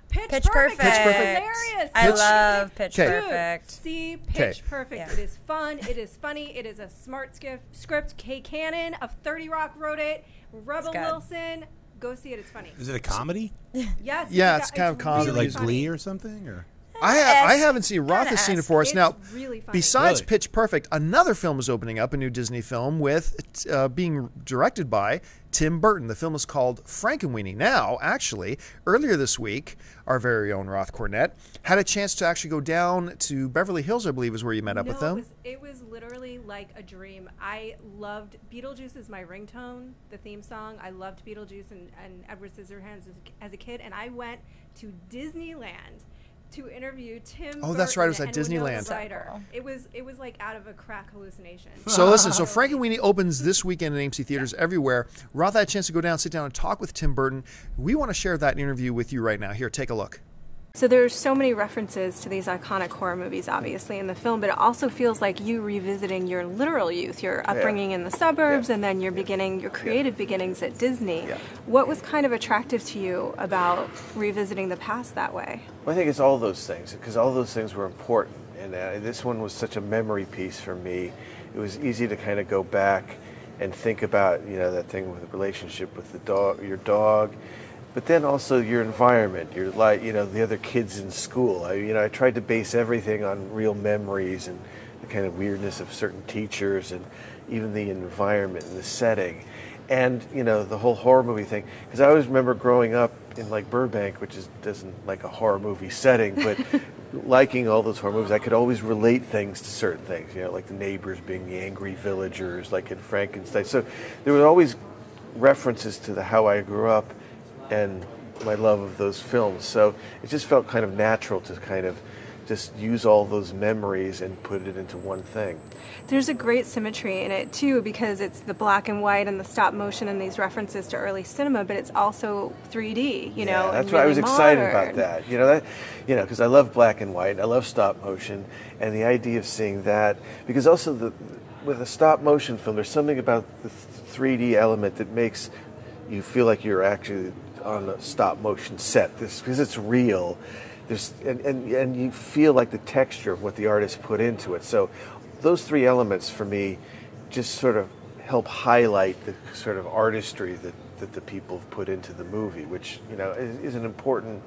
Pitch Perfect. Pitch Perfect. Hilarious. I love Pitch Perfect. See, Pitch Perfect. It is fun. It is funny. It is a smart script. Kay Cannon of 30 Rock wrote it. Rebel Wilson. Go see it. It's funny. Is it a comedy? Yes. Yeah, it's kind of comedy. Is it like funny. Glee or something? Or I haven't seen. Roth has seen it for us. It's Now, really funny. besides Really? Pitch Perfect, another film is opening up, a new Disney film with being directed by Tim Burton. The film is called Frankenweenie. Now, actually, earlier this week, our very own Roth Cornett had a chance to actually go down to Beverly Hills, I believe is where you met up with them. It was literally like a dream. I loved Beetlejuice is my ringtone, the theme song. I loved Beetlejuice and Edward Scissorhands as a kid, and I went to Disneyland to interview Tim Burton. That's right, it was at and Winona Disneyland. Ryder. It was like out of a crack hallucination. So listen, Frankenweenie opens this weekend in AMC theaters everywhere. Roth had a chance to go down, sit down, and talk with Tim Burton. We want to share that interview with you right now. Here, take a look. So there's so many references to these iconic horror movies, obviously, in the film, but it also feels like you revisiting your literal youth, your upbringing in the suburbs, and then your creative beginnings at Disney. Yeah. What was kind of attractive to you about revisiting the past that way? Well, I think it's all those things, because all those things were important. And this one was such a memory piece for me. It was easy to kind of go back and think about, that thing with the relationship with your dog, but then also your environment, your the other kids in school. I tried to base everything on real memories and the kind of weirdness of certain teachers and even the environment and the setting. And, the whole horror movie thing, because I always remember growing up in Burbank, which doesn't like a horror movie setting, but liking all those horror movies, I could always relate things to certain things, like the neighbors being the angry villagers, like in Frankenstein. So there were always references to how I grew up and my love of those films. So it just felt kind of natural to kind of just use all those memories and put it into one thing. There's a great symmetry in it, too, because it's the black and white and the stop motion and these references to early cinema, but it's also 3D, Yeah, that's and why I really was excited modern. about that. Because I love black and white, I love stop motion, and the idea of seeing that, because also with a stop motion film, there's something about the 3D element that makes you feel like you're actually on a stop motion set, because it's real. And you feel like the texture of what the artist put into it. So those three elements for me just sort of help highlight the sort of artistry that the people have put into the movie, which is an important,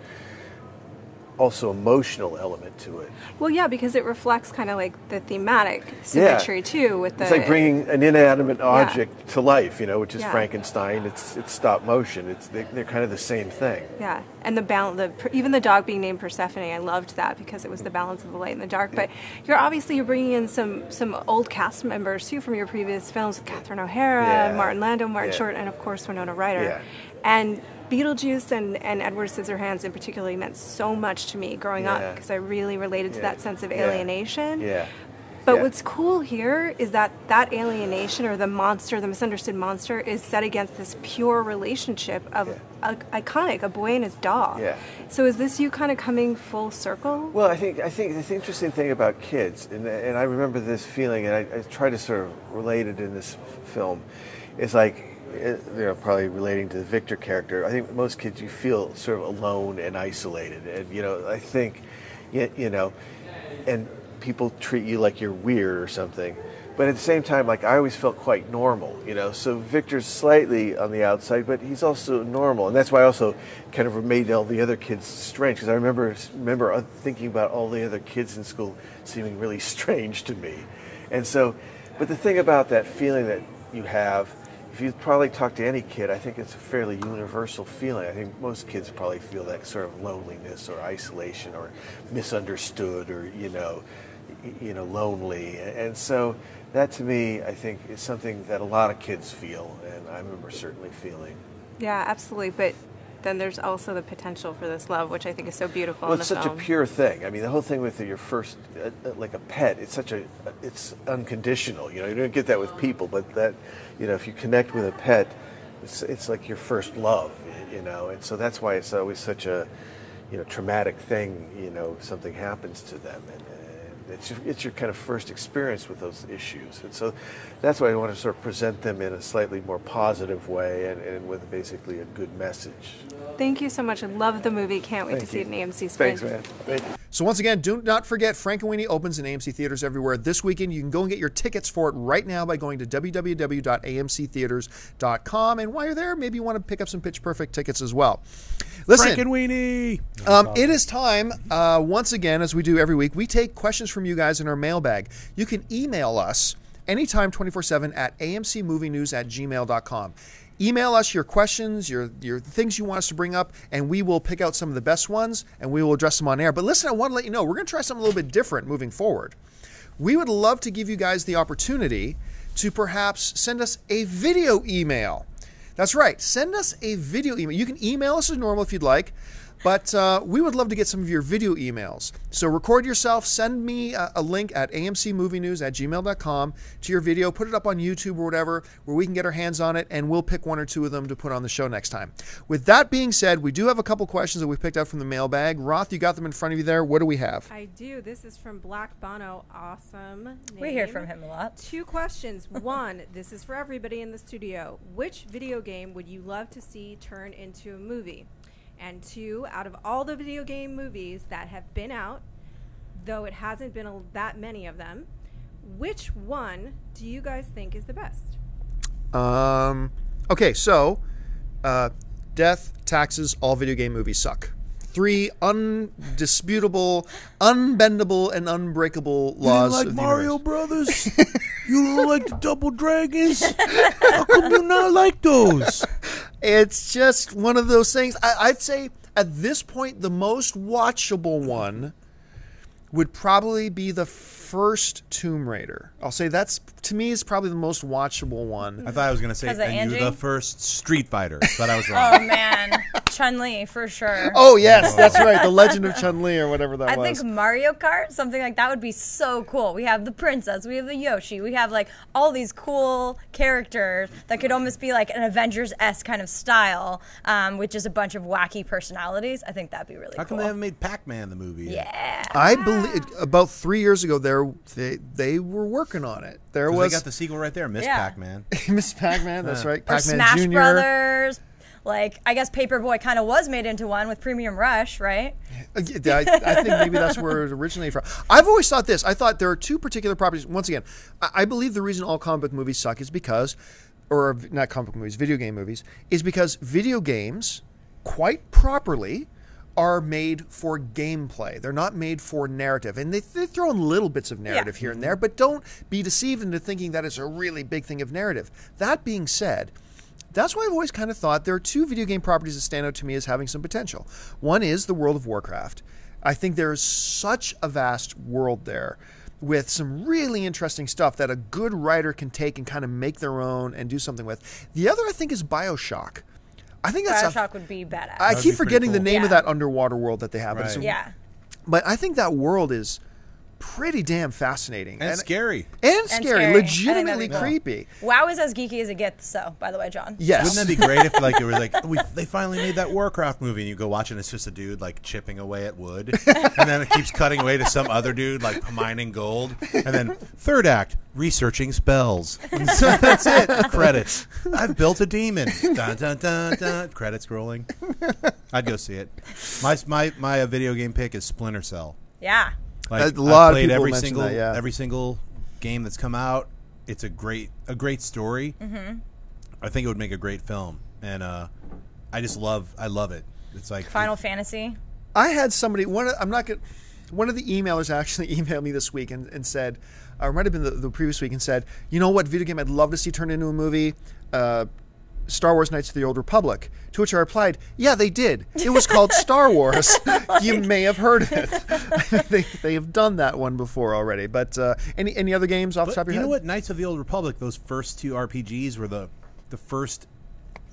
also emotional element to it. Well, yeah, because it reflects kind of like the thematic symmetry too. It's like bringing an inanimate object to life, which is Yeah. Frankenstein. It's stop motion. They're kind of the same thing. Yeah, and the balance, even the dog being named Persephone, I loved that because it was the balance of the light and the dark. But you're bringing in some old cast members too from your previous films with Catherine O'Hara, Martin Landau, Martin Short, and of course Winona Ryder. Yeah. And Beetlejuice and Edward Scissorhands in particular meant so much to me growing up because I really related to that sense of alienation. Yeah. But what's cool here is that alienation or the misunderstood monster is set against this pure relationship of iconic, a boy and his dog. Yeah. So is this you kind of coming full circle? Well, I think the interesting thing about kids, and I remember this feeling, and I try to sort of relate it in this film, is like, probably relating to the Victor character. I think most kids, you feel sort of alone and isolated, and I think, and people treat you like you're weird or something. But at the same time, I always felt quite normal, So Victor's slightly on the outside, but he's also normal, and that's why I also kind of made all the other kids strange, because I remember thinking about all the other kids in school seeming really strange to me, and so. But the thing about that feeling that you have, if you probably talk to any kid, I think it's a fairly universal feeling. I think most kids probably feel that sort of loneliness or isolation or misunderstood or lonely, and so that to me, I think, is something that a lot of kids feel, and I remember certainly feeling. Yeah, absolutely. But then there's also the potential for this love, which I think is so beautiful. Well, in the it's such film. a pure thing. I mean, the whole thing with your first, like a pet, it's unconditional. You know, you don't get that with people, but that, you know, if you connect with a pet, it's like your first love. You know, and so that's why it's always such a, you know, traumatic thing. You know, something happens to them, and it's your kind of first experience with those issues, and so that's why I want to sort of present them in a slightly more positive way and with basically a good message. Thank you so much. I love the movie. Can't wait to see it in AMC screen. Thanks, man. Thank you. So once again, do not forget, Frankenweenie opens in AMC theaters everywhere this weekend. You can go and get your tickets for it right now by going to www.amctheaters.com. And while you're there, maybe you want to pick up some Pitch Perfect tickets as well. Listen, Frankenweenie! it is time, once again, as we do every week, we take questions from you guys in our mailbag. You can email us anytime 24/7 at amcmovienews@gmail.com. Email us your questions, your things you want us to bring up, and we will pick out some of the best ones, and we will address them on air. But listen, I want to let you know, we're going to try something a little bit different moving forward. We would love to give you guys the opportunity to perhaps send us a video email. That's right, send us a video email. You can email us as normal if you'd like, but we would love to get some of your video emails. So record yourself, send me a link at amcmovienews@gmail.com to your video, put it up on YouTube or whatever, where we can get our hands on it, and we'll pick one or two of them to put on the show next time. With that being said, we do have a couple questions that we picked out from the mailbag. Roth, you got them in front of you there. What do we have? I do. This is from Black Bono. Awesome name. We hear from him a lot. 2 questions. 1, this is for everybody in the studio. Which video game would you love to see turn into a movie? And 2, out of all the video game movies that have been out, though it hasn't been that many of them, which one do you guys think is the best? Okay, so death, taxes, all video game movies suck. 3 undisputable, unbendable, and unbreakable laws like of the Mario universe. Brothers? You don't like the Double Dragons? How come you not like those? It's just one of those things. I'd say at this point, the most watchable one would probably be the first Tomb Raider. I'll say that's, to me, is probably the most watchable one. I thought I was going to say, and you the first Street Fighter, but I was wrong. Oh, man. Chun-Li, for sure. Oh, yes, that's right. The Legend of Chun-Li or whatever that was. I think Mario Kart, something like that would be so cool. We have the princess, we have the Yoshi, we have like all these cool characters that could almost be like an Avengers-esque kind of style, with just a bunch of wacky personalities. I think that'd be really cool. How come they haven't made Pac-Man the movie yet? Yeah. I believe about 3 years ago they were working on it. There was they got the sequel right there, Miss Pac-Man. Miss Pac-Man, that's right. Or Pac-Man Smash Jr. Brothers. Like, I guess Paperboy kind of was made into one with Premium Rush, right? I think maybe that's where it originated from. I've always thought this. I thought there are 2 particular properties. Once again, I believe the reason all comic book movies suck is because, or not comic book movies, video game movies, is because video games, quite properly, are made for gameplay. They're not made for narrative. And they throw in little bits of narrative here and there, but don't be deceived into thinking that it's a really big thing of narrative. That being said, that's why I've always kind of thought there are 2 video game properties that stand out to me as having some potential. One is the World of Warcraft. I think there is such a vast world there with some really interesting stuff that a good writer can take and kind of make their own and do something with. The other, I think, is BioShock. I think that's BioShock would be badass. I keep forgetting cool. the name of that underwater world that they have. Right. But I think that world is pretty damn fascinating. And scary. And scary. scary. Legitimately I think that'd be creepy. WoW is as geeky as it gets, so, by the way, John. Yes. Wouldn't that be great if like it was like they finally made that Warcraft movie and you go watch it and it's just a dude like chipping away at wood and then it keeps cutting away to some other dude like mining gold and then 3rd act researching spells. So that's it. Credits. I've built a demon. Dun, dun, dun, dun. Credits rolling. I'd go see it. My video game pick is Splinter Cell. Yeah. Like, a lot I've played of people mention that, yeah. every single game that's come out. It's a great story. Mm-hmm. I think it would make a great film, and I love it. It's like Final Fantasy. I had somebody, one of the emailers actually emailed me this week and said, or it might have been the previous week, and said, you know what video game I'd love to see turned into a movie? Star Wars Knights of the Old Republic. To which I replied, yeah, they did. It was called Star Wars. You may have heard of it. they have done that one before already. But any other games off the top of your head? You know what? Knights of the Old Republic, those first 2 RPGs were the first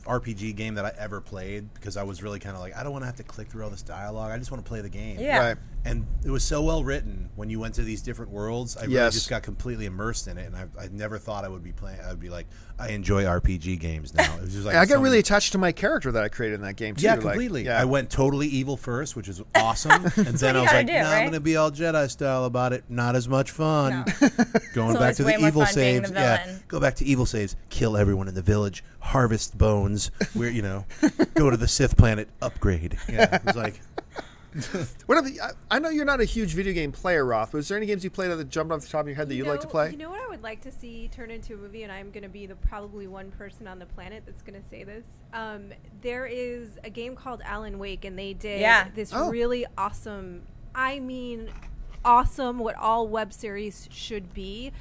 RPG game that I ever played because I was really kind of like, I don't want to have to click through all this dialogue. I just want to play the game. Yeah. Right. And it was so well written when you went to these different worlds. I really Yes. just got completely immersed in it, and I never thought I would be playing. I would be like, I enjoy RPG games now. It was just like I got really attached to my character that I created in that game too. yeah, Like, completely. yeah. I went totally evil first, which is awesome, and then I was gotta like, do, no, right? I'm going to be all Jedi style about it. Not as much fun. No. Going So back it's to way the more evil fun being the saves. Yeah, villain. go back to evil saves. Kill everyone in the village. Harvest bones. Where go to the Sith planet. Upgrade. Yeah, it was like. What are the, I know you're not a huge video game player, Roth, but is there any games you played that jumped off the top of your head that you'd like to play? You know what I would like to see turn into a movie, and I'm going to be the probably one person on the planet that's going to say this. There is a game called Alan Wake, and they did this really awesome, awesome, what all web series should be.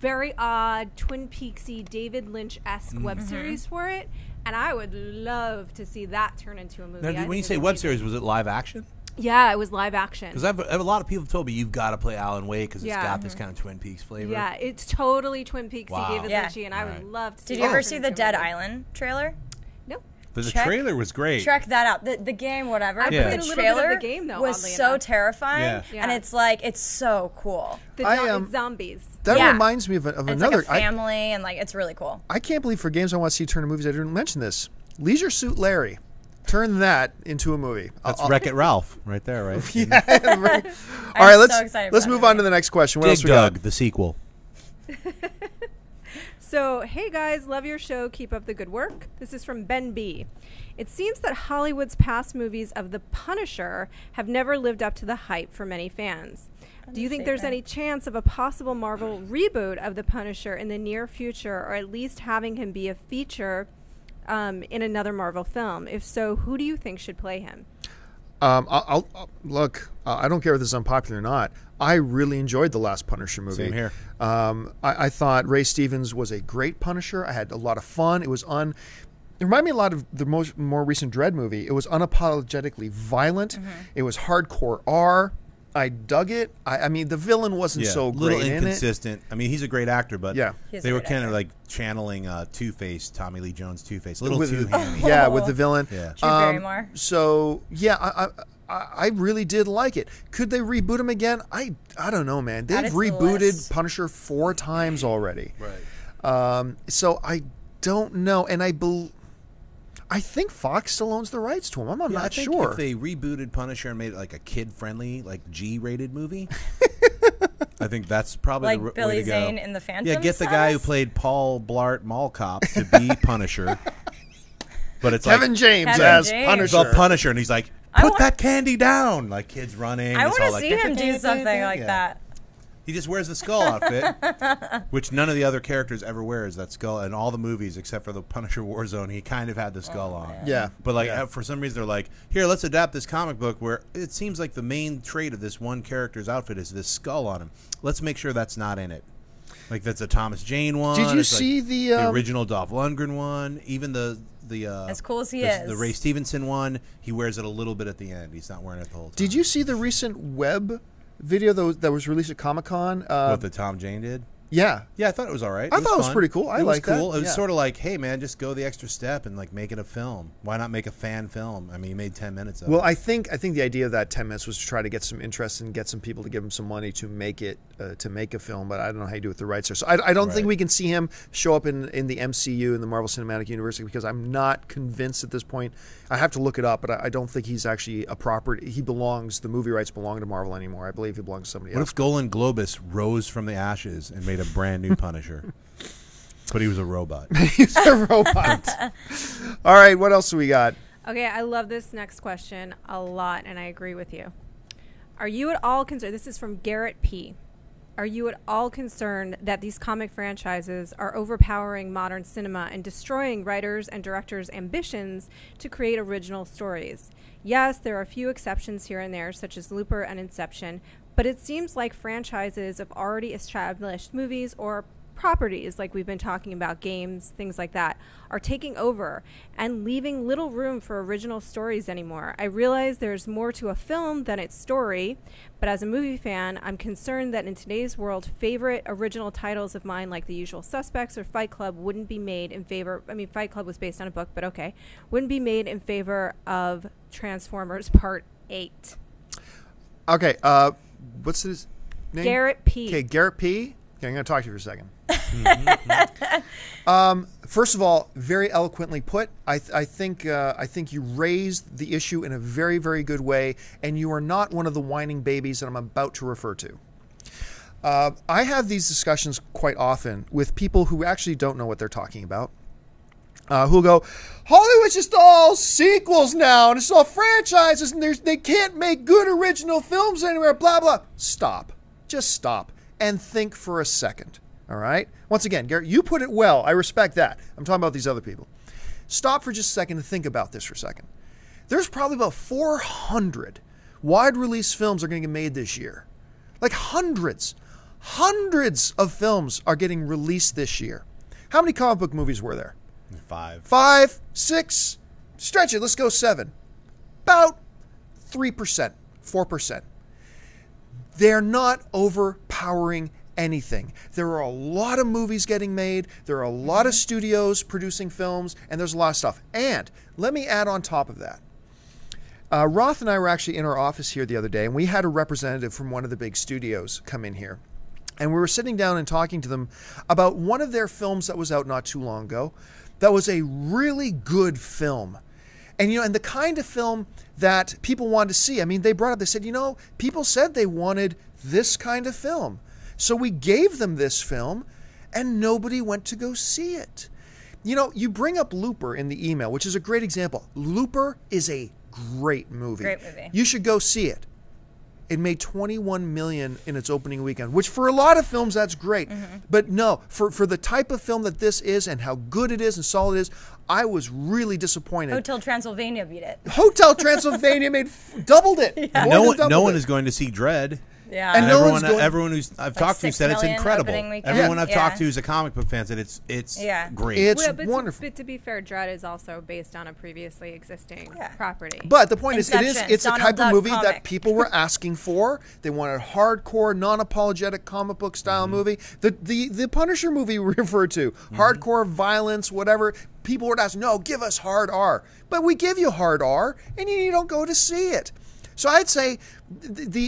Very odd, Twin Peaksy, David Lynch-esque web series for it, and I would love to see that turn into a movie. Now, when you say web series, was it live action? Yeah, it was live action. Because a lot of people told me you've got to play Alan Wake because it's got this kind of Twin Peaks flavor. Yeah, it's totally Twin Peaksy, Wow. David Yeah. Lynchy, and I would love to see Did you that ever turn see into the a Dead movie. Island trailer? Nope. The Check- trailer was great. Check that out. The game, whatever. I Yeah. played a The little bit of trailer the game, though, was oddly so enough. terrifying, Yeah. and it's like it's so cool. It's zombies. That Yeah. reminds me of And it's another. like a family, and like it's really cool. I can't believe for games I want to see turn into movies, I didn't mention this. Leisure Suit Larry. Turn that into a movie. That's Wreck-It Ralph right there, right? All right, let's so excited let's for that move on movie. to the next question. What Dig else we Dug, got? the sequel. So, hey guys, love your show. Keep up the good work. This is from Ben B. It seems that Hollywood's past movies of The Punisher have never lived up to the hype for many fans. Do you think there's any chance of a possible Marvel reboot of The Punisher in the near future, or at least having him be a feature in another Marvel film? If so, who do you think should play him? I'll look. I don't care if this is unpopular or not. I really enjoyed the last Punisher movie. Same here. I thought Ray Stevens was a great Punisher. I had a lot of fun. It was It reminded me a lot of the more recent Dredd movie. It was unapologetically violent. It was hardcore R. I dug it. I mean, the villain wasn't so great little in it. inconsistent. I mean, he's a great actor, but Yeah. He's they a were great kind of actor. like channeling Two-Face, Tommy Lee Jones Two-Face. A little With too the- hammy. Yeah, with the villain. Yeah. Drew Barrymore. So yeah, I really did like it. Could they reboot him again? I don't know, man. They've Add it to the rebooted list. Punisher 4 times already. Right. So I don't know, and I think Fox still owns the rights to him. I'm I not think sure. if they rebooted Punisher and made it like a kid-friendly, like G-rated movie, I think that's probably Like the Billy way to go. Zane in The Phantom Yeah, get the guy who size? played Paul Blart Mall Cop to be Punisher. But it's Kevin like James Kevin as James. Punisher. the Punisher, and he's like, I put want- that candy down. Like kids running. I it's want all to like, see him do something like Yeah. that. He just wears the skull outfit, which none of the other characters ever wears that skull in all the movies except for the Punisher Warzone. He kind of had the skull on. Yeah, But like yeah. for some reason they're like, here, let's adapt this comic book where it seems like the main trait of this one character's outfit is this skull on him. Let's make sure that's not in it. Like that's a Thomas Jane one. Did you It's like see the original Dolph Lundgren one? Even the As cool as he the, is. the Ray Stevenson one, he wears it a little bit at the end. He's not wearing it the whole time. Did you see the recent web video that was released at Comic-Con? what the Tom Jane did? Yeah. Yeah, I thought it was all right. I thought it was fun. pretty cool. I it was liked that. cool. It was Yeah. sort of like, hey man, just go the extra step and like make it a film. Why not make a fan film? I mean, you made 10 minutes of Well, it. I think the idea of that 10 minutes was to try to get some interest and get some people to give him some money to make it to make a film. But I don't know how you do it with the rights there. So I don't think Right. we can see him show up in the MCU in the Marvel Cinematic Universe because I'm not convinced at this point. I have to look it up, but I don't think he's actually a property. He belongs. The movie rights belong to Marvel anymore. I believe he belongs to somebody What else. if Golan Globus rose from the ashes and made a brand new Punisher? But he was a robot. He's a robot. All right, what else do we got? Okay, I love this next question a lot, and I agree with you. Are you at all concerned? This is from Garrett P. Are you at all concerned that these comic franchises are overpowering modern cinema and destroying writers' and directors' ambitions to create original stories? Yes, there are a few exceptions here and there, such as Looper and Inception, but it seems like franchises of already established movies or properties, like we've been talking about, games, things like that, are taking over and leaving little room for original stories anymore. I realize there's more to a film than its story, but as a movie fan, I'm concerned that in today's world, favorite original titles of mine, like The Usual Suspects or Fight Club, wouldn't be made in favor. I mean, Fight Club was based on a book, but okay, wouldn't be made in favor of Transformers Part 8. Okay, what's his name? Garrett P. Okay, Garrett P. Okay, I'm going to talk to you for a second. First of all, very eloquently put. I think you raised the issue in a very, very good way, and you are not one of the whining babies that I'm about to refer to. I have these discussions quite often with people who actually don't know what they're talking about. Who'll go, Hollywood's just all sequels now, and it's all franchises, and they can't make good original films anywhere, blah, blah. Stop. Just stop and think for a second, all right? Once again, Garrett, you put it well. I respect that. I'm talking about these other people. Stop for just a second and think about this for a second. There's probably about 400 wide-release films are going to get made this year. Like hundreds of films are getting released this year. How many comic book movies were there? 5, 6, stretch it, let's go 7. About 3%, 4%. They're not overpowering anything. There are a lot of movies getting made, there are a lot of studios producing films, and there's a lot of stuff. And let me add on top of that. Roth and I were actually in our office here the other day, and we had a representative from one of the big studios come in here. And we were sitting down and talking to them about one of their films that was out not too long ago. That was a really good film. And, and the kind of film that people wanted to see. I mean, they brought up, they said, people said they wanted this kind of film. So we gave them this film, and nobody went to go see it. You bring up Looper in the email, which is a great example. Looper is a great movie. Great movie. You should go see it. It made $21 million in its opening weekend, which for a lot of films, that's great. Mm-hmm. But no, for the type of film that this is and how good it is and solid it is, I was really disappointed. Hotel Transylvania beat it. Hotel Transylvania doubled it. Yeah. No one is going to see Dread. Yeah, and everyone who's I've talked to said it's incredible. Everyone I've talked to who's a comic book fan said it's great. It's wonderful. But to be fair, Dread is also based on a previously existing property. But the point is, it's a type of movie comic that people were asking for. They wanted a hardcore, non-apologetic comic book style movie. The Punisher movie we referred to, hardcore violence, whatever. People would ask, no, give us hard R. But we give you hard R, and you don't go to see it. So I'd say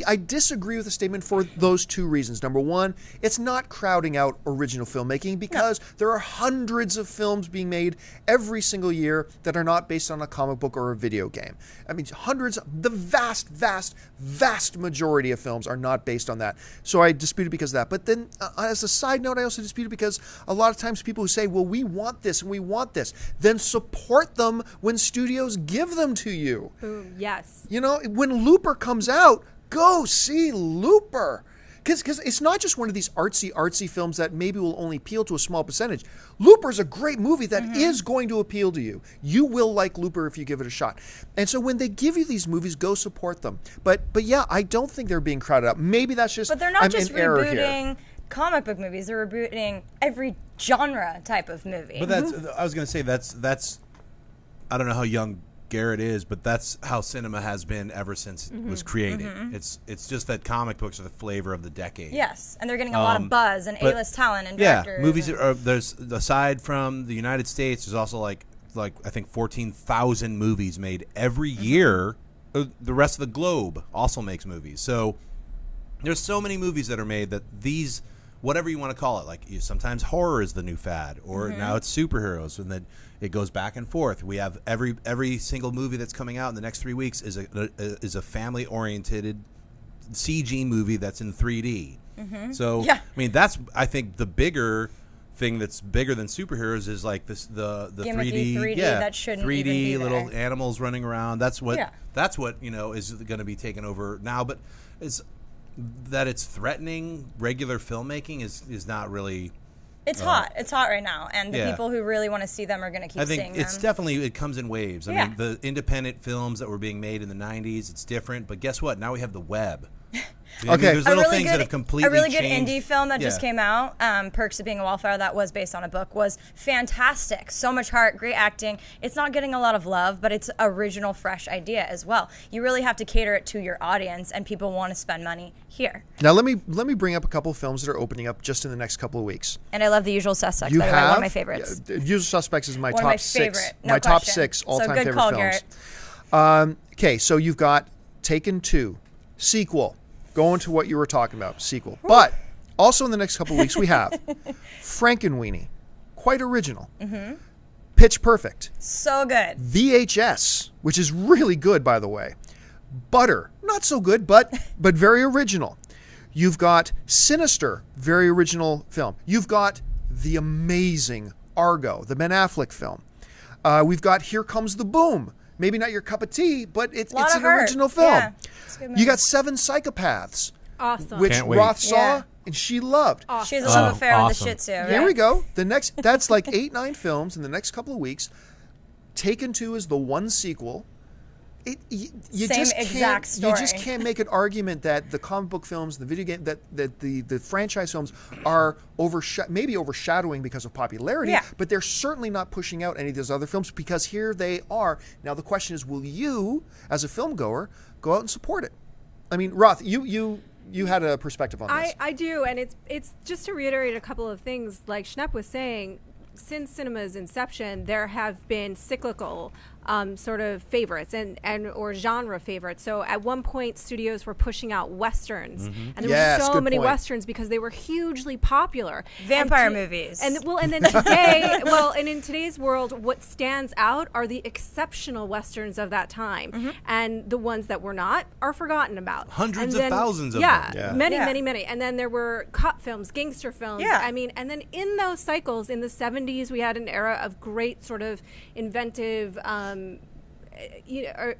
I disagree with the statement for those two reasons. Number one, it's not crowding out original filmmaking because there are hundreds of films being made every single year that are not based on a comic book or a video game. I mean, hundreds, the vast, vast, vast majority of films are not based on that. So I dispute it because of that. But then as a side note, I also dispute it because a lot of times people who say, well, we want this and we want this, then support them when studios give them to you. Boom, yes. When Looper comes out, go see Looper. Because it's not just one of these artsy films that maybe will only appeal to a small percentage. Looper is a great movie that is going to appeal to you. You will like Looper if you give it a shot. And so when they give you these movies, go support them. But yeah, I don't think they're being crowded out. Maybe that's just But they're not I'm just in error here. rebooting comic book movies. They're rebooting every genre type of movie. But I was going to say that's I don't know how young Garrett is, but that's how cinema has been ever since it was created. It's just that comic books are the flavor of the decade. Yes, and they're getting a lot of buzz and A-list talent and directors. Yeah, movies there's aside from the United States, there's also like I think 14,000 movies made every year. The rest of the globe also makes movies. So there's so many movies that are made that these, whatever you want to call it, like sometimes horror is the new fad, or now it's superheroes, and then it goes back and forth. We have every single movie that's coming out in the next 3 weeks is a family oriented CG movie that's in 3D. So I mean, that's I think the bigger thing that's bigger than superheroes is like the Gimmicky 3D that shouldn't 3D even be little there. animals running around. That's what is going to be taken over now. But that it's threatening regular filmmaking is not really. It's hot. It's hot right now, and the people who really want to see them are going to keep seeing them. I think it's definitely, it comes in waves. I mean, the independent films that were being made in the 90s, it's different. But guess what? Now we have the web. I mean, there's little things that have completely A really good changed. indie film that just came out, Perks of Being a Wallflower, that was based on a book, was fantastic. So much heart, great acting. It's not getting a lot of love, but it's original, fresh idea as well. You really have to cater it to your audience, and people want to spend money here. Now let me bring up a couple of films that are opening up just in the next couple of weeks. And I love The Usual Suspects. You by the have way, one of my favorites. Usual Suspects is my One of top my six. favorite, no my top question. 6 all-time So good favorite call, films. Garrett. Okay, so you've got Taken 2, sequel. Going to what you were talking about, sequel. But also in the next couple of weeks we have Frankenweenie, quite original. Pitch Perfect. So good. VHS, which is really good, by the way. Butter, not so good, but very original. You've got Sinister, very original film. You've got the amazing Argo, the Ben Affleck film. We've got Here Comes the Boom. Maybe not your cup of tea, but it's an original film. Yeah, it's a good movie. You got Seven Psychopaths, Awesome. which Can't wait. Roth saw Yeah. and she loved. Awesome. She has a love affair with awesome. the Shih Tzu. Right? Here we go. That's like 8-9 films in the next couple of weeks. Taken 2 is the one sequel. You Same just exact can't, You just story. can't make an argument that the comic book films, the video game, that the franchise films are maybe overshadowing because of popularity, Yeah. but they're certainly not pushing out any of those other films because here they are. Now the question is, will you, as a film goer, go out and support it? I mean, Roth, you had a perspective on this. I do, and it's just to reiterate a couple of things, like Schnepp was saying. Since cinema's inception, there have been cyclical sort of favorites and or genre favorites. So at one point, studios were pushing out westerns, and there Yes, were so good many point. westerns because they were hugely popular. Vampire And movies. and then today, and in today's world, what stands out are the exceptional westerns of that time, and the ones that were not are forgotten about. Hundreds And of thousands of yeah, them. many, Yeah. many. And then there were cop films, gangster films. Yeah. I mean, and then in those cycles, in the 70s, we had an era of great sort of inventive,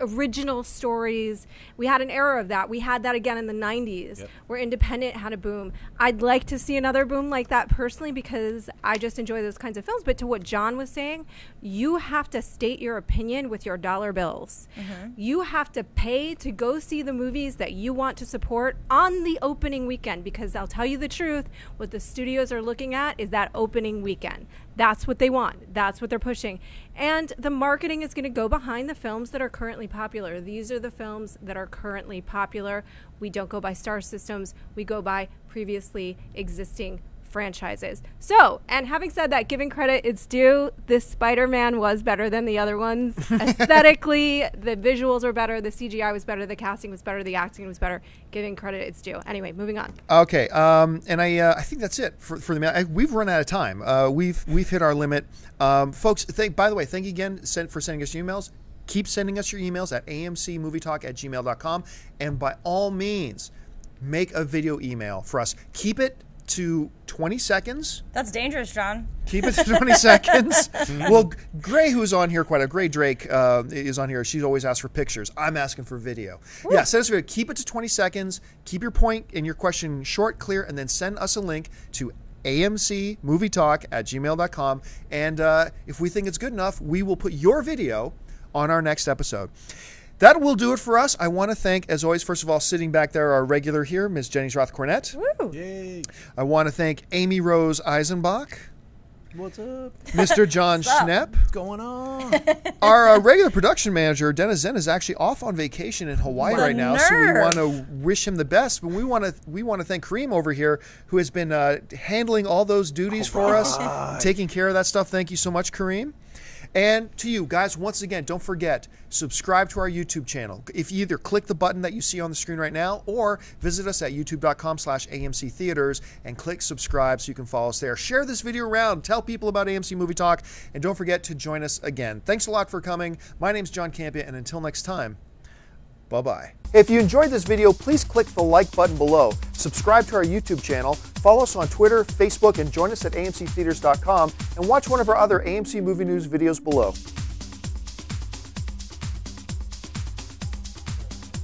original stories. We had an era of that. We had that again in the 90s, where independent had a boom. I'd like to see another boom like that personally because I just enjoy those kinds of films. But to what John was saying, you have to state your opinion with your dollar bills. You have to pay to go see the movies that you want to support on the opening weekend, because I'll tell you the truth, what the studios are looking at is that opening weekend. That's what they want. That's what they're pushing. And the marketing is going to go behind the films that are currently popular. These are the films that are currently popular. We don't go by star systems. We go by previously existing franchises. So, and having said that, giving credit it's due, this Spider-Man was better than the other ones. Aesthetically, the visuals were better, the CGI was better, the casting was better, the acting was better. Giving credit it's due. Anyway, moving on. Okay, and I think that's it for the. We've run out of time. We've hit our limit, folks. By the way, thank you again for sending us your emails. Keep sending us your emails at amcmovietalk@gmail.com, and by all means, make a video email for us. Keep it to 20 seconds. That's dangerous, John. Keep it to 20 seconds. Well, Gray, who's on here quite a Gray Drake is on here. She's always asked for pictures. I'm asking for video. Woo. Yeah, send us a video. Keep it to 20 seconds. Keep your point and your question short, clear, and then send us a link to amcmovietalk@gmail.com. And if we think it's good enough, we will put your video on our next episode. That will do it for us. I want to thank, as always, first of all, sitting back there, our regular here, Ms. Jenny Roth-Cornett. Woo. Yay. I want to thank Amy Rose Eisenbach. What's up? Mr. John Schnepp. What's going on? Our regular production manager, Dennis Zen, is actually off on vacation in Hawaii right now, so we want to wish him the best. But we want to thank Kareem over here, who has been handling all those duties for us, taking care of that stuff. Thank you so much, Kareem. And to you guys, once again, don't forget, subscribe to our YouTube channel. If you either click the button that you see on the screen right now or visit us at youtube.com/AMC Theaters and click subscribe so you can follow us there. Share this video around. Tell people about AMC Movie Talk. And don't forget to join us again. Thanks a lot for coming. My name's John Campia, and until next time, bye-bye. If you enjoyed this video, please click the like button below. Subscribe to our YouTube channel, follow us on Twitter, Facebook, and join us at amctheaters.com and watch one of our other AMC Movie News videos below.